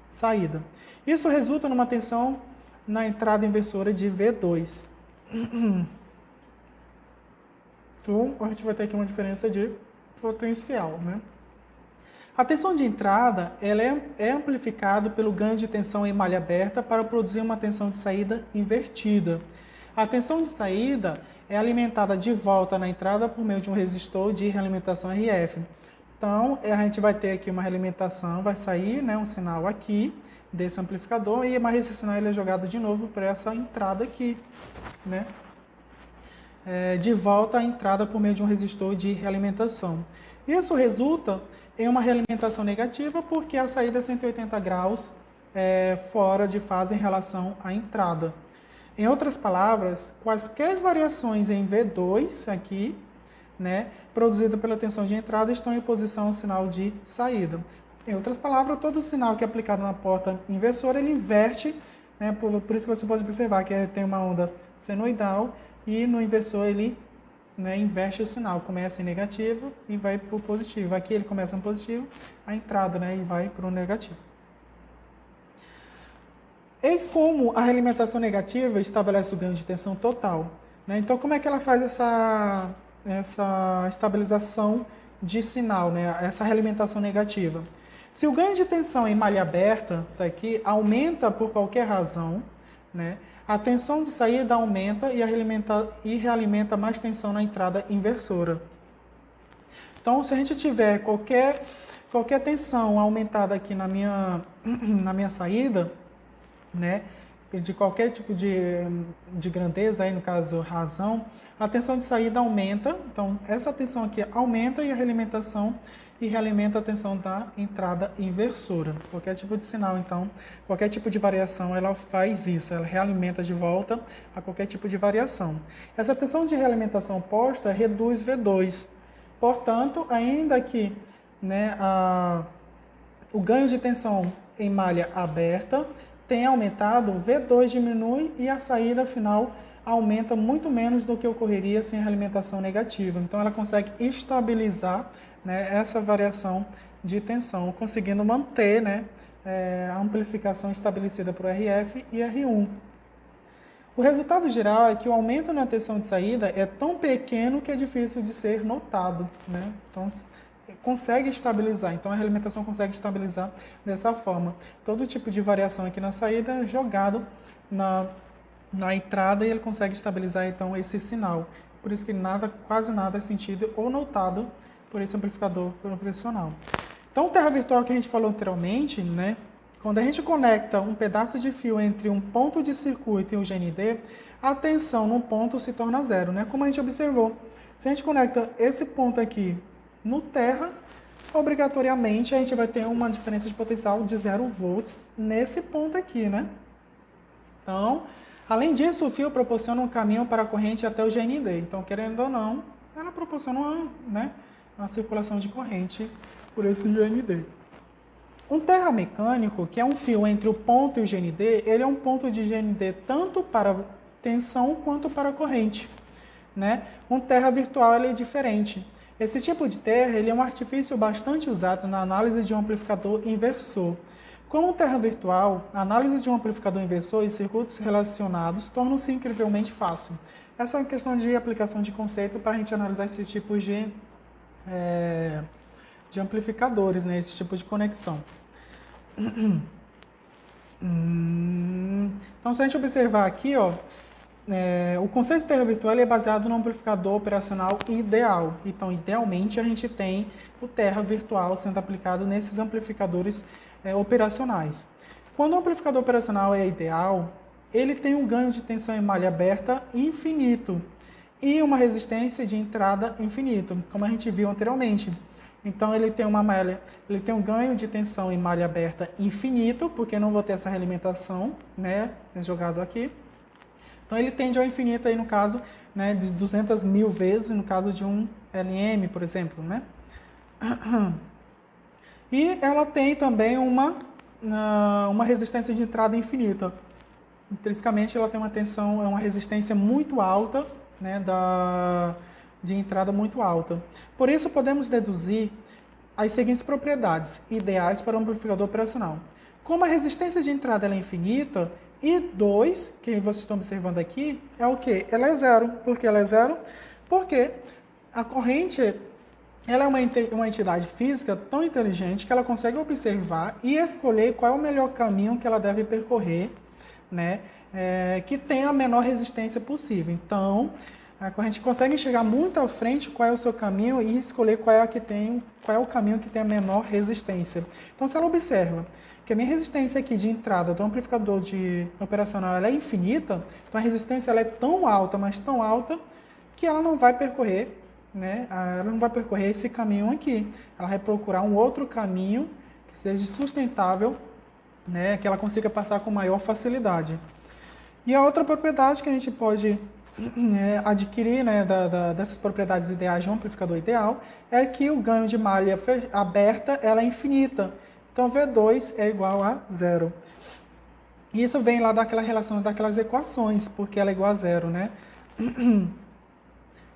saída. Isso resulta numa tensão na entrada inversora de V2. Então, a gente vai ter aqui uma diferença de potencial, né? A tensão de entrada ela é amplificada pelo ganho de tensão em malha aberta para produzir uma tensão de saída invertida. A tensão de saída é alimentada de volta na entrada por meio de um resistor de realimentação RF. Então, a gente vai ter aqui uma realimentação, vai sair, né, um sinal aqui desse amplificador e mais esse sinal ele é jogado de novo para essa entrada aqui, né? De volta à entrada por meio de um resistor de realimentação. Isso resulta em uma realimentação negativa porque a saída é 180 graus fora de fase em relação à entrada. Em outras palavras, quaisquer variações em V2 aqui, né, produzida pela tensão de entrada, estão em oposição ao sinal de saída. Em outras palavras, todo sinal que é aplicado na porta inversora, ele inverte, né, por isso que você pode observar que tem uma onda senoidal e no inversor ele, né, inverte o sinal, começa em negativo e vai para o positivo. Aqui ele começa no positivo, a entrada, né, e vai para o negativo. Eis como a realimentação negativa estabelece o ganho de tensão total, né? Então, como é que ela faz essa estabilização de sinal, né? Essa realimentação negativa? Se o ganho de tensão em malha aberta, tá aqui, aumenta por qualquer razão, né? A tensão de saída aumenta e realimenta mais tensão na entrada inversora. Então, se a gente tiver qualquer tensão aumentada aqui na minha saída, né, de qualquer tipo de grandeza, aí no caso razão, a tensão de saída aumenta. Então, essa tensão aqui aumenta e a realimentação e realimenta a tensão da entrada inversora. Qualquer tipo de sinal, então, qualquer tipo de variação, ela faz isso, ela realimenta de volta a qualquer tipo de variação. Essa tensão de realimentação oposta reduz V2. Portanto, ainda que, né, o ganho de tensão em malha aberta tenha aumentado, o V2 diminui e a saída final aumenta muito menos do que ocorreria sem a alimentação negativa. Então, ela consegue estabilizar, né, essa variação de tensão, conseguindo manter, né, a amplificação estabelecida para o RF e R1. O resultado geral é que o aumento na tensão de saída é tão pequeno que é difícil de ser notado, né? Então, consegue estabilizar. Então, a realimentação consegue estabilizar dessa forma. Todo tipo de variação aqui na saída é jogado na entrada e ele consegue estabilizar, então, esse sinal. Por isso que quase nada é sentido ou notado por esse amplificador profissional. Então, o terra virtual que a gente falou anteriormente, né? Quando a gente conecta um pedaço de fio entre um ponto de circuito e o GND, a tensão no ponto se torna zero, né? Como a gente observou. Se a gente conecta esse ponto aqui no terra, obrigatoriamente a gente vai ter uma diferença de potencial de 0 volts nesse ponto aqui, né? Então, além disso, o fio proporciona um caminho para a corrente até o GND. Então, querendo ou não, ela proporciona uma circulação de corrente por esse GND. Um terra mecânico, que é um fio entre o ponto e o GND, ele é um ponto de GND tanto para tensão quanto para corrente, né? Um terra virtual ele é diferente. Esse tipo de terra ele é um artifício bastante usado na análise de um amplificador inversor. Como um terra virtual, a análise de um amplificador inversor e circuitos relacionados tornam-se incrivelmente fácil. Essa é uma questão de aplicação de conceito para a gente analisar esse tipo de amplificadores, né? Esse tipo de conexão. Então, se a gente observar aqui, ó, o conceito de terra virtual é baseado no amplificador operacional ideal. Então, idealmente, a gente tem o terra virtual sendo aplicado nesses amplificadores operacionais. Quando o amplificador operacional é ideal, ele tem um ganho de tensão em malha aberta infinito e uma resistência de entrada infinito, como a gente viu anteriormente. Então, ele tem um ganho de tensão em malha aberta infinito, porque não vou ter essa realimentação, né, jogado aqui. Então, ele tende ao infinito aí no caso, né, de 200 mil vezes, no caso de um LM, por exemplo, né. E ela tem também uma resistência de entrada infinita. Intrinsecamente, ela tem uma resistência muito alta, né, de entrada muito alta. Por isso, podemos deduzir as seguintes propriedades ideais para um amplificador operacional. Como a resistência de entrada é infinita, I2, que vocês estão observando aqui, é o quê? Ela é zero. Por que ela é zero? Porque a corrente ela é uma entidade física tão inteligente que ela consegue observar e escolher qual é o melhor caminho que ela deve percorrer, né, que tenha a menor resistência possível. Então, a corrente consegue enxergar muito à frente qual é o seu caminho e escolher qual é o caminho que tem a menor resistência. Então, se ela observa que a minha resistência aqui de entrada do amplificador operacional ela é infinita, então a resistência ela é tão alta, mas tão alta, que ela não vai percorrer, né, esse caminho aqui. Ela vai procurar um outro caminho que seja sustentável, né, que ela consiga passar com maior facilidade. E a outra propriedade que a gente pode adquirir, né, dessas propriedades ideais de um amplificador ideal é que o ganho de malha aberta ela é infinita. Então, V2 é igual a zero. E isso vem lá daquela relação, daquelas equações, porque ela é igual a zero, né?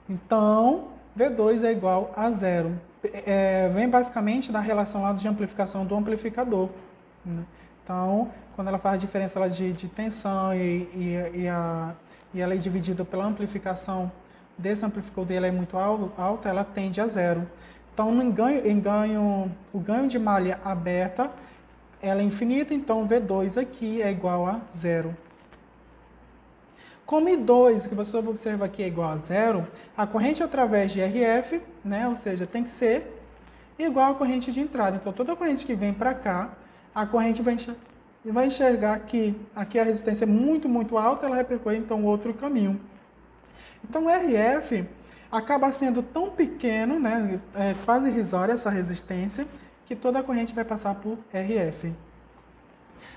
Então, V2 é igual a zero. Vem basicamente da relação lá de amplificação do amplificador, né? Então, quando ela faz a diferença lá de tensão e ela é dividida pela amplificação desse amplificador ela é muito alta, ela tende a zero. Então, o ganho de malha aberta ela é infinita, então V2 aqui é igual a zero. Como I2, que você observa aqui, é igual a zero, a corrente através de RF, né, ou seja, tem que ser igual à corrente de entrada. Então, toda corrente que vem para cá, a corrente vai enxergar que aqui a resistência é muito, muito alta, ela vai percorrer, então, outro caminho. Então, o RF acaba sendo tão pequeno, né, quase irrisória essa resistência, que toda a corrente vai passar por RF.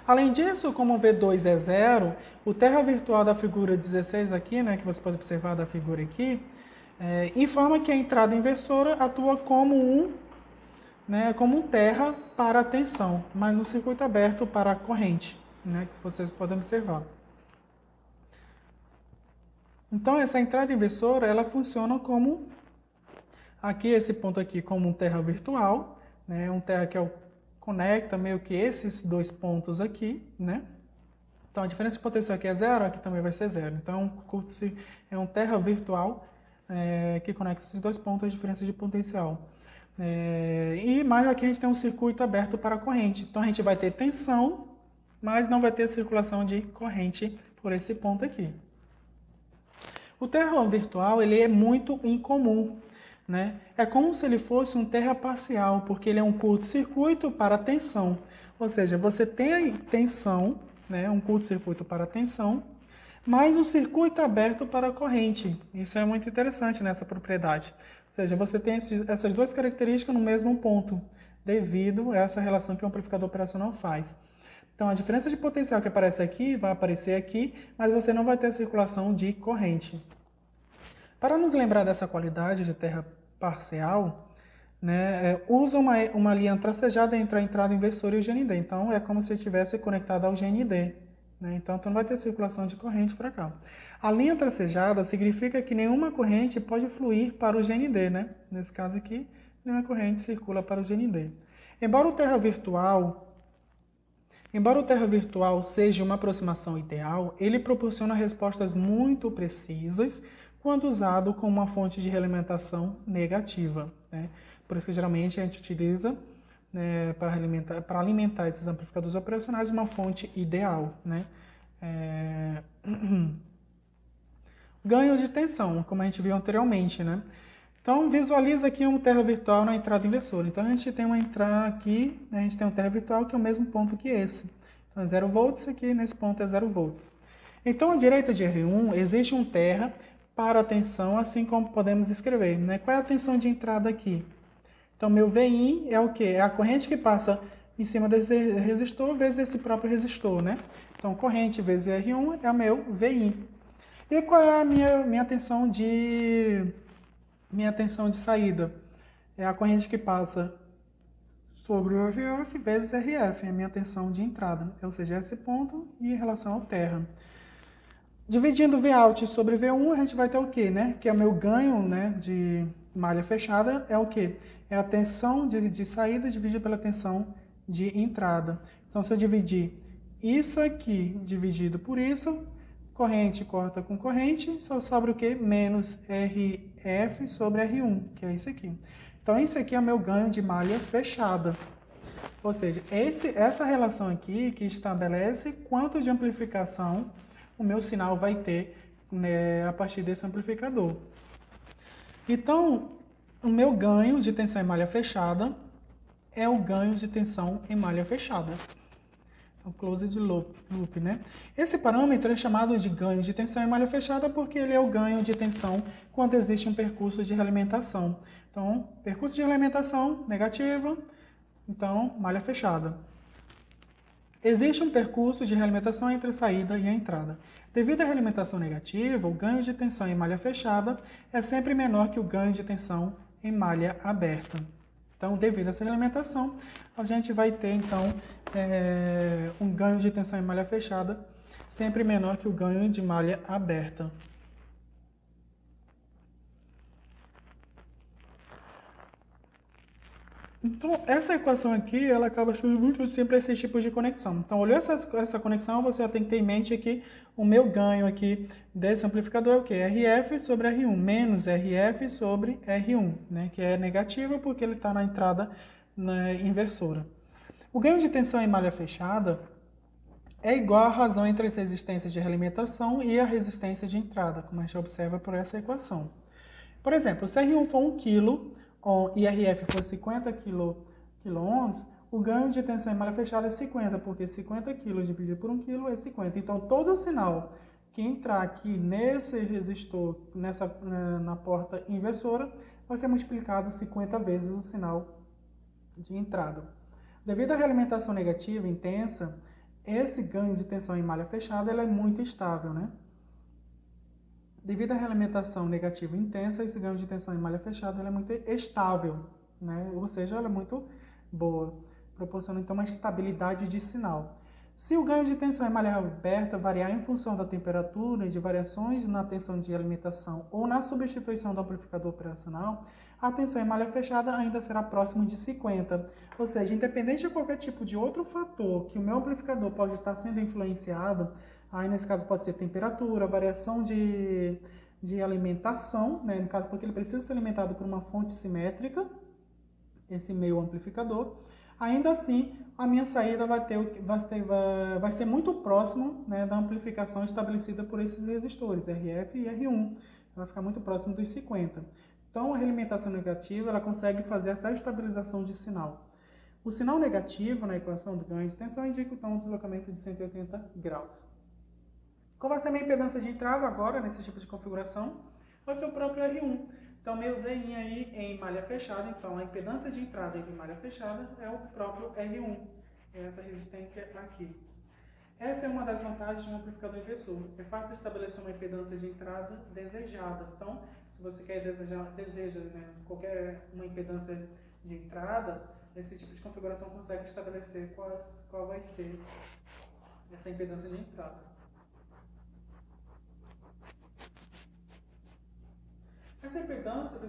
Além disso, como o V2 é zero, o terra virtual da figura 16 aqui, né, que você pode observar da figura aqui, informa que a entrada inversora atua como um terra para a tensão, mas um circuito aberto para a corrente, né, que vocês podem observar. Então, essa entrada inversora, ela funciona como, aqui, esse ponto aqui, como um terra virtual, né? Um terra que conecta meio que esses dois pontos aqui, né? Então, a diferença de potencial aqui é zero, aqui também vai ser zero. Então, é um terra virtual que conecta esses dois pontos, a diferença de potencial. E mais aqui a gente tem um circuito aberto para a corrente. Então, a gente vai ter tensão, mas não vai ter circulação de corrente por esse ponto aqui. O terra virtual, ele é muito incomum, né? É como se ele fosse um terra parcial, porque ele é um curto-circuito para tensão. Ou seja, você tem a tensão, né? Um curto-circuito para tensão, mas um circuito aberto para a corrente. Isso é muito interessante nessa propriedade. Ou seja, você tem essas duas características no mesmo ponto, devido a essa relação que o amplificador operacional faz. Então, a diferença de potencial que aparece aqui, vai aparecer aqui, mas você não vai ter a circulação de corrente. Para nos lembrar dessa qualidade de terra parcial, né, usa uma linha tracejada entre a entrada inversora e o GND. Então, é como se estivesse conectado ao GND. Né? Então, tu não vai ter circulação de corrente para cá. A linha tracejada significa que nenhuma corrente pode fluir para o GND. Né? Nesse caso aqui, nenhuma corrente circula para o GND. Embora o terra virtual seja uma aproximação ideal, ele proporciona respostas muito precisas quando usado como uma fonte de realimentação negativa. Né? Por isso que geralmente a gente utiliza, né, para alimentar esses amplificadores operacionais uma fonte ideal. Né? Ganho de tensão, como a gente viu anteriormente. Né? Então, visualiza aqui um terra virtual na entrada inversora. Então, a gente tem uma entrada aqui, né, a gente tem um terra virtual que é o mesmo ponto que esse. Então, é 0 volts, aqui nesse ponto é 0 volts. Então, à direita de R1, existe um terra para a tensão, assim como podemos escrever. Né? Qual é a tensão de entrada aqui? Então, meu VIN é o quê? É a corrente que passa em cima desse resistor vezes esse próprio resistor. Né? Então, corrente vezes R1 é o meu VIN. E qual é a minha tensão de saída? É a corrente que passa sobre o RF vezes RF, é a minha tensão de entrada, ou seja, esse ponto em relação ao terra. Dividindo Vout sobre V1, a gente vai ter o quê? Né? Que é o meu ganho, né, de malha fechada, é o quê? É a tensão de saída dividida pela tensão de entrada. Então, se eu dividir isso aqui dividido por isso, corrente corta com corrente, só sobra o quê? Menos RF sobre R1, que é isso aqui. Então, isso aqui é o meu ganho de malha fechada. Ou seja, essa relação aqui que estabelece quanto de amplificação o meu sinal vai ter, né, a partir desse amplificador. Então, o meu ganho de tensão em malha fechada é o ganho de tensão em malha fechada. O closed loop, né? Esse parâmetro é chamado de ganho de tensão em malha fechada porque ele é o ganho de tensão quando existe um percurso de realimentação. Então, percurso de realimentação negativa, então, malha fechada. Existe um percurso de realimentação entre a saída e a entrada. Devido à realimentação negativa, o ganho de tensão em malha fechada é sempre menor que o ganho de tensão em malha aberta. Então, devido a essa realimentação, a gente vai ter, então, um ganho de tensão em malha fechada sempre menor que o ganho de malha aberta. Então, essa equação aqui, ela acaba sendo muito simples esse tipo de conexão. Então, olhou essa conexão, você já tem que ter em mente aqui o meu ganho aqui desse amplificador é o quê? RF sobre R1, menos RF sobre R1, né? Que é negativo porque ele está na entrada inversora. O ganho de tensão em malha fechada é igual à razão entre as resistências de realimentação e a resistência de entrada, como a gente observa por essa equação. Por exemplo, se R1 for 1 kg e RF for 50 kΩ, o ganho de tensão em malha fechada é 50, porque 50 kg dividido por 1 kg é 50. Então, todo o sinal que entrar aqui nesse resistor, na porta inversora, vai ser multiplicado 50 vezes o sinal de entrada. Devido à realimentação negativa intensa, esse ganho de tensão em malha fechada ela é muito estável, né? Devido à realimentação negativa intensa, esse ganho de tensão em malha fechada ela é muito estável, né? Ou seja, ela é muito boa, proporciona então uma estabilidade de sinal. Se o ganho de tensão em malha aberta variar em função da temperatura e de variações na tensão de alimentação ou na substituição do amplificador operacional, a tensão em malha fechada ainda será próxima de 50. Ou seja, independente de qualquer tipo de outro fator que o meu amplificador pode estar sendo influenciado, aí nesse caso pode ser temperatura, variação de alimentação, né? No caso porque ele precisa ser alimentado por uma fonte simétrica, esse meu amplificador, ainda assim a minha saída vai ser muito próximo, né, da amplificação estabelecida por esses resistores, RF e R1. Vai ficar muito próximo dos 50. Então a realimentação negativa ela consegue fazer essa estabilização de sinal. O sinal negativo na equação do ganho de tensão indica então um deslocamento de 180 graus. Qual vai ser a minha impedância de entrada agora nesse tipo de configuração? Vai ser o próprio R1. Então, meu Zin aí em malha fechada, então a impedância de entrada em malha fechada é o próprio R1, é essa resistência aqui. Essa é uma das vantagens de um amplificador inversor. É fácil estabelecer uma impedância de entrada desejada. Então, se você deseja né, qualquer uma impedância de entrada, esse tipo de configuração consegue estabelecer qual vai ser essa impedância de entrada. Essa impedância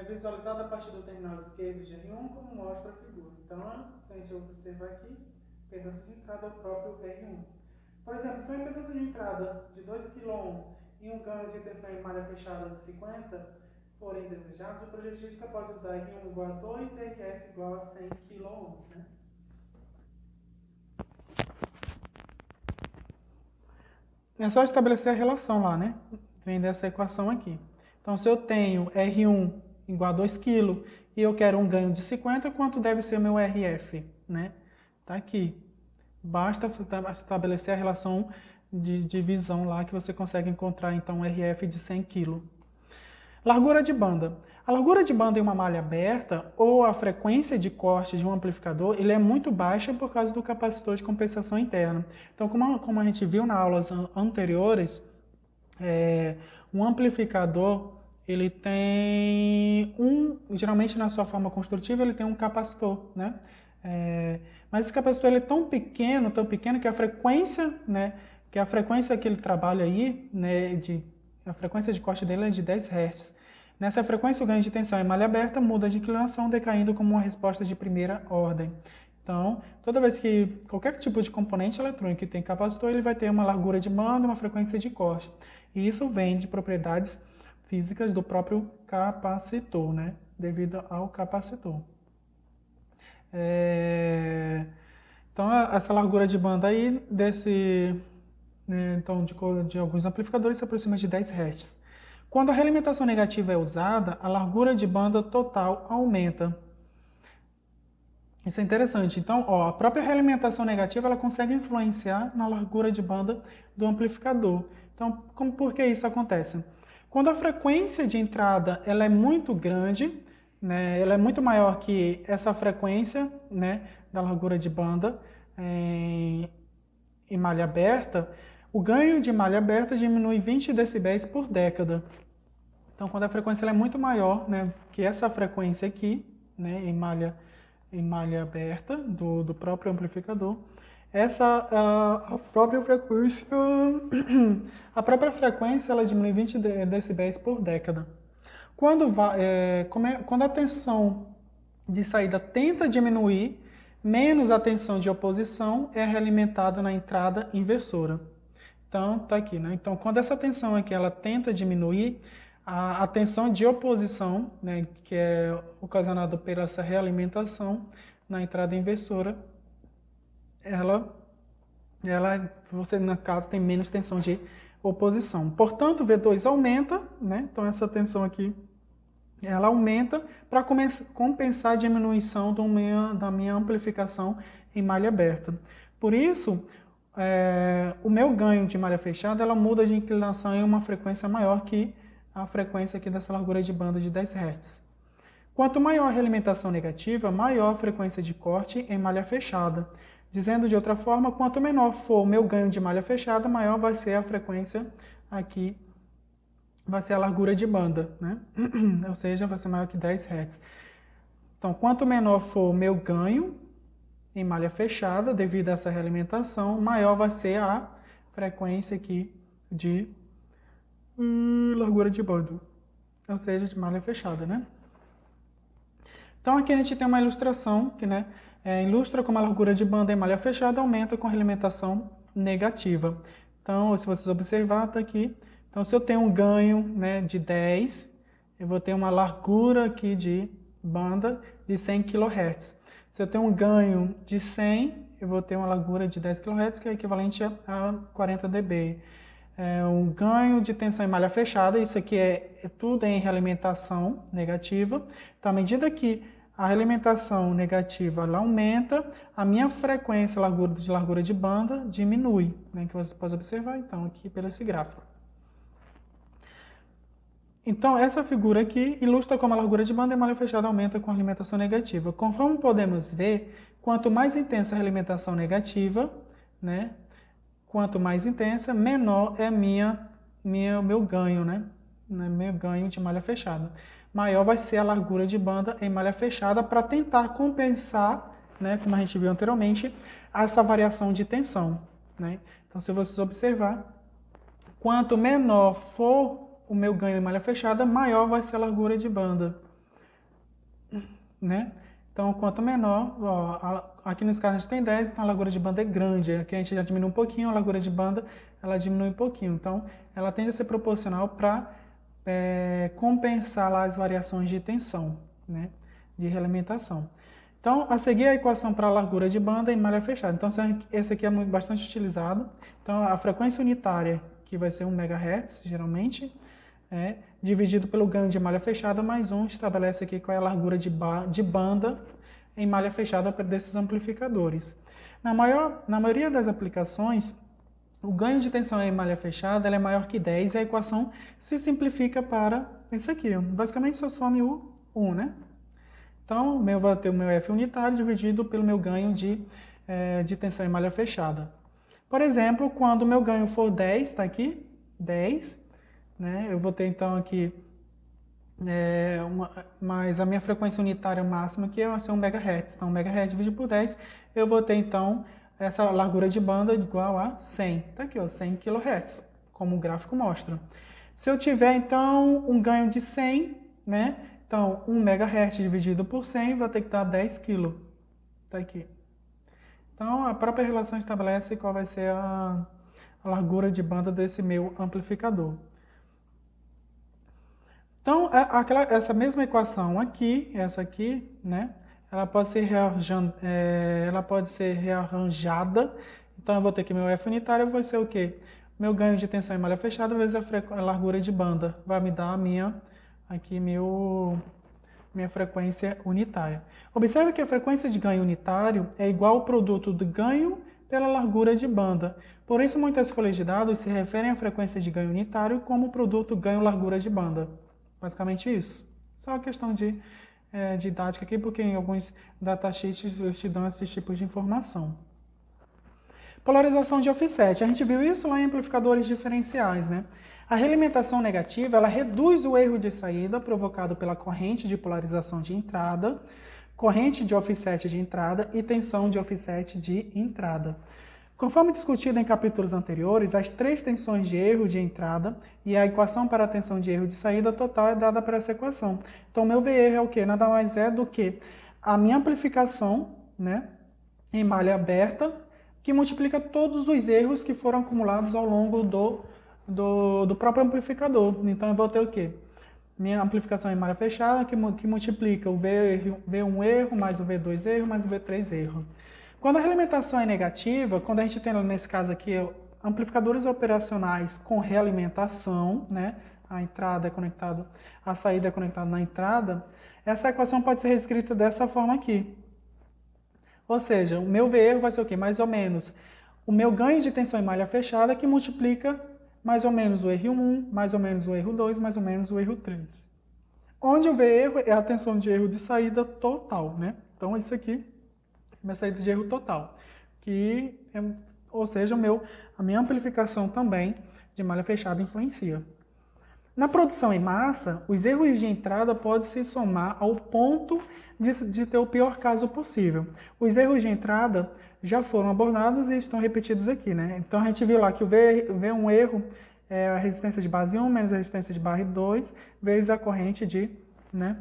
visualizada a partir do terminal esquerdo de R1, como mostra a figura. Então, se a gente observar aqui, a impedância de entrada é o próprio R1. Por exemplo, se a impedância de entrada de 2 kΩ e um ganho de tensão em malha fechada de 50 forem desejados, o projetista pode usar R1 igual a 2 e RF igual a 100 kΩ. Né? É só estabelecer a relação lá, né? Vem dessa equação aqui. Então, se eu tenho R1 igual a 2 kg e eu quero um ganho de 50, quanto deve ser o meu RF? Né? Tá aqui. Basta estabelecer a relação de divisão lá que você consegue encontrar, então, um RF de 100 kg. Largura de banda. A largura de banda em uma malha aberta ou a frequência de corte de um amplificador ele é muito baixa por causa do capacitor de compensação interna. Então, como a gente viu nas aulas anteriores, um amplificador, ele tem geralmente na sua forma construtiva, ele tem um capacitor, né? Mas esse capacitor ele é tão pequeno que a frequência, né, que ele trabalha aí, né, a frequência de corte dele é de 10 Hz. Nessa frequência, o ganho de tensão em malha aberta muda de inclinação, decaindo como uma resposta de primeira ordem. Então, toda vez que qualquer tipo de componente eletrônico que tem capacitor, ele vai ter uma largura de banda e uma frequência de corte. E isso vem de propriedades físicas do próprio capacitor, né? Devido ao capacitor. Então, essa largura de banda aí, então, de alguns amplificadores, se aproxima de 10 Hz. Quando a realimentação negativa é usada, a largura de banda total aumenta. Isso é interessante. Então, a própria realimentação negativa ela consegue influenciar na largura de banda do amplificador. Então, por que isso acontece? Quando a frequência de entrada ela é muito grande, né, ela é muito maior que essa frequência, né, da largura de banda em malha aberta, o ganho de malha aberta diminui 20 decibéis por década. Então, quando a frequência ela é muito maior, né, que essa frequência aqui, né, em malha aberta do próprio amplificador, a própria frequência ela diminui 20 decibéis por década. Quando a tensão de saída tenta diminuir, menos a tensão de oposição é realimentada na entrada inversora. Então, tá aqui, né? Então, quando essa tensão aqui ela tenta diminuir, a tensão de oposição, né, que é ocasionada por essa realimentação na entrada inversora, você, no caso, tem menos tensão de oposição. Portanto, V2 aumenta, né? Então, essa tensão aqui, ela aumenta para compensar a diminuição da minha amplificação em malha aberta. Por isso, o meu ganho de malha fechada, ela muda de inclinação em uma frequência maior que a frequência aqui dessa largura de banda de 10 Hz. Quanto maior a realimentação negativa, maior a frequência de corte em malha fechada. Dizendo de outra forma, quanto menor for o meu ganho de malha fechada, maior vai ser a frequência aqui, vai ser a largura de banda, né? Ou seja, vai ser maior que 10 Hz. Então, quanto menor for o meu ganho em malha fechada, devido a essa realimentação, maior vai ser a frequência aqui de largura de banda, ou seja, de malha fechada, né? Então aqui a gente tem uma ilustração que, né, ilustra como a largura de banda em malha fechada aumenta com realimentação negativa. Então, se vocês observarem, está aqui. Então, se eu tenho um ganho, né, de 10, eu vou ter uma largura aqui de banda de 100 kHz. Se eu tenho um ganho de 100, eu vou ter uma largura de 10 kHz, que é equivalente a 40 dB. Um ganho de tensão em malha fechada, isso aqui é tudo em realimentação negativa. Então, à medida que a realimentação negativa ela aumenta, a minha frequência de largura de banda diminui, né, que você pode observar então aqui pelo esse gráfico. Então, essa figura aqui ilustra como a largura de banda em malha fechada aumenta com a realimentação negativa. Conforme podemos ver, quanto mais intensa a realimentação negativa, né, quanto mais intensa, menor é meu ganho, né? Meu ganho de malha fechada. Maior vai ser a largura de banda em malha fechada para tentar compensar, né, como a gente viu anteriormente, essa variação de tensão, né? Então, se vocês observar, quanto menor for o meu ganho em malha fechada, maior vai ser a largura de banda, né? Então, quanto menor, ó, aqui nesse caso a gente tem 10, então a largura de banda é grande. Aqui a gente já diminui um pouquinho, a largura de banda ela diminui um pouquinho. Então, ela tende a ser proporcional para compensar lá as variações de tensão, né, de realimentação. Então, a seguir a equação para a largura de banda em malha fechada. Então, esse aqui é bastante utilizado. Então, a frequência unitária, que vai ser 1 MHz, geralmente, dividido pelo ganho de malha fechada, mais 1, estabelece aqui qual é a largura de banda em malha fechada desses amplificadores. Na maioria das aplicações, o ganho de tensão em malha fechada é maior que 10 e a equação se simplifica para isso aqui. Basicamente, só some o 1, né? Então, eu vou ter o meu F unitário dividido pelo meu ganho de tensão em malha fechada. Por exemplo, quando o meu ganho for 10, está aqui, 10, né? Eu vou ter então aqui, mas a minha frequência unitária máxima aqui vai ser 1 MHz. Então, 1 MHz dividido por 10, eu vou ter então essa largura de banda igual a 100. Está aqui, ó, 100 kHz, como o gráfico mostra. Se eu tiver então um ganho de 100, né? Então, 1 MHz dividido por 100 vai ter que dar 10 kg. Está aqui. Então, a própria relação estabelece qual vai ser a largura de banda desse meu amplificador. Então, essa mesma equação aqui, essa aqui, né? Ela pode ser rearranjada. Então, eu vou ter que meu F unitário vai ser o quê? Meu ganho de tensão em malha fechada vezes a largura de banda. Vai me dar a minha frequência unitária. Observe que a frequência de ganho unitário é igual ao produto do ganho pela largura de banda. Por isso, muitas folhas de dados se referem à frequência de ganho unitário como produto ganho-largura de banda. Basicamente isso. Só uma questão de didática aqui, porque em alguns datasheets eles te dão esses tipos de informação. Polarização de offset. A gente viu isso lá em amplificadores diferenciais, né? A realimentação negativa, ela reduz o erro de saída provocado pela corrente de polarização de entrada, corrente de offset de entrada e tensão de offset de entrada. Conforme discutido em capítulos anteriores, as 3 tensões de erro de entrada e a equação para a tensão de erro de saída total é dada por essa equação. Então, meu VR é o quê? Nada mais é do que a minha amplificação, né, em malha aberta, que multiplica todos os erros que foram acumulados ao longo do próprio amplificador. Então, eu vou ter o quê? Minha amplificação em malha fechada, que multiplica o V1 erro, mais o V2 erro, mais o V3 erro. Quando a realimentação é negativa, quando a gente tem, nesse caso aqui, amplificadores operacionais com realimentação, né? A entrada é conectada, a saída é conectada na entrada, essa equação pode ser reescrita dessa forma aqui. Ou seja, o meu V erro vai ser o quê? Mais ou menos o meu ganho de tensão em malha fechada que multiplica mais ou menos o erro 1, mais ou menos o erro 2, mais ou menos o erro 3. Onde o V erro é a tensão de erro de saída total, né? Então, isso aqui minha saída de erro total, ou seja, a minha amplificação também de malha fechada influencia. Na produção em massa, os erros de entrada podem se somar ao ponto de ter o pior caso possível. Os erros de entrada já foram abordados e estão repetidos aqui, né? Então a gente viu lá que o V1 erro é a resistência de base 1 menos a resistência de barra 2 vezes a corrente de, né?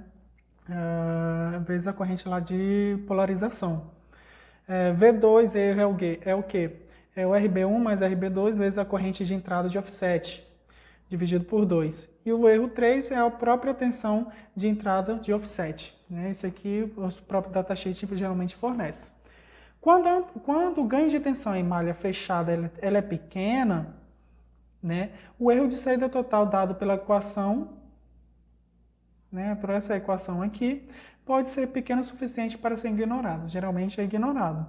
Vezes a corrente lá de polarização. V2 erro é o quê? É o RB1 mais RB2 vezes a corrente de entrada de offset, dividido por 2. E o erro 3 é a própria tensão de entrada de offset. Né? Isso aqui o próprio datasheet geralmente fornece. Quando o ganho de tensão em malha fechada ela é pequena, né, o erro de saída total dado pela equação, né, por essa equação aqui, pode ser pequeno o suficiente para ser ignorado. Geralmente é ignorado.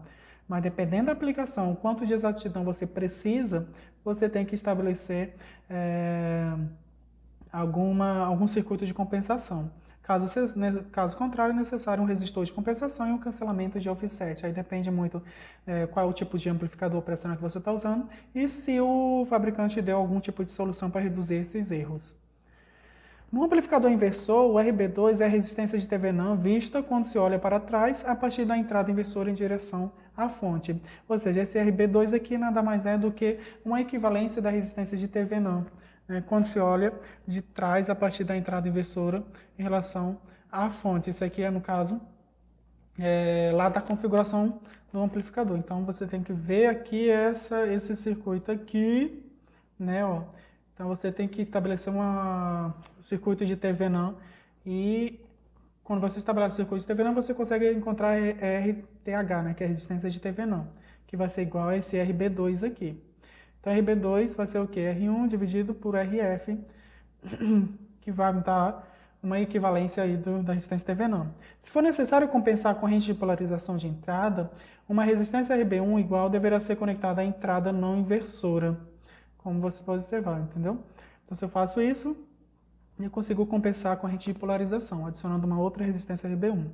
Mas dependendo da aplicação, quanto de exatidão você precisa, você tem que estabelecer algum circuito de compensação. Caso contrário, é necessário um resistor de compensação e um cancelamento de offset. Aí depende muito qual é o tipo de amplificador operacional que você está usando e se o fabricante deu algum tipo de solução para reduzir esses erros. No amplificador inversor, o RB2 é a resistência de TVNAM vista quando se olha para trás a partir da entrada inversora em direção à fonte. Ou seja, esse RB2 aqui nada mais é do que uma equivalência da resistência de TVNAM, né, quando se olha de trás a partir da entrada inversora em relação à fonte. Isso aqui é, no caso, lá da configuração do amplificador. Então, você tem que ver aqui esse circuito aqui, né, ó. Então você tem que estabelecer um circuito de TVNAM e quando você estabelece o circuito de TVNAM você consegue encontrar RTH, né, que é a resistência de TVNAM, que vai ser igual a esse RB2 aqui. Então RB2 vai ser o que? R1 dividido por RF, que vai dar uma equivalência aí da resistência TVNAM. Se for necessário compensar a corrente de polarização de entrada, uma resistência RB1 igual deverá ser conectada à entrada não inversora, como você pode observar, entendeu? Então, se eu faço isso, eu consigo compensar a corrente de polarização, adicionando uma outra resistência RB1.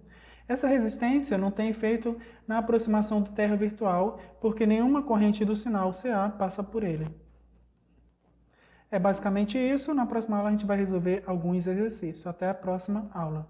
Essa resistência não tem efeito na aproximação do terra virtual, porque nenhuma corrente do sinal CA passa por ele. É basicamente isso. Na próxima aula a gente vai resolver alguns exercícios. Até a próxima aula.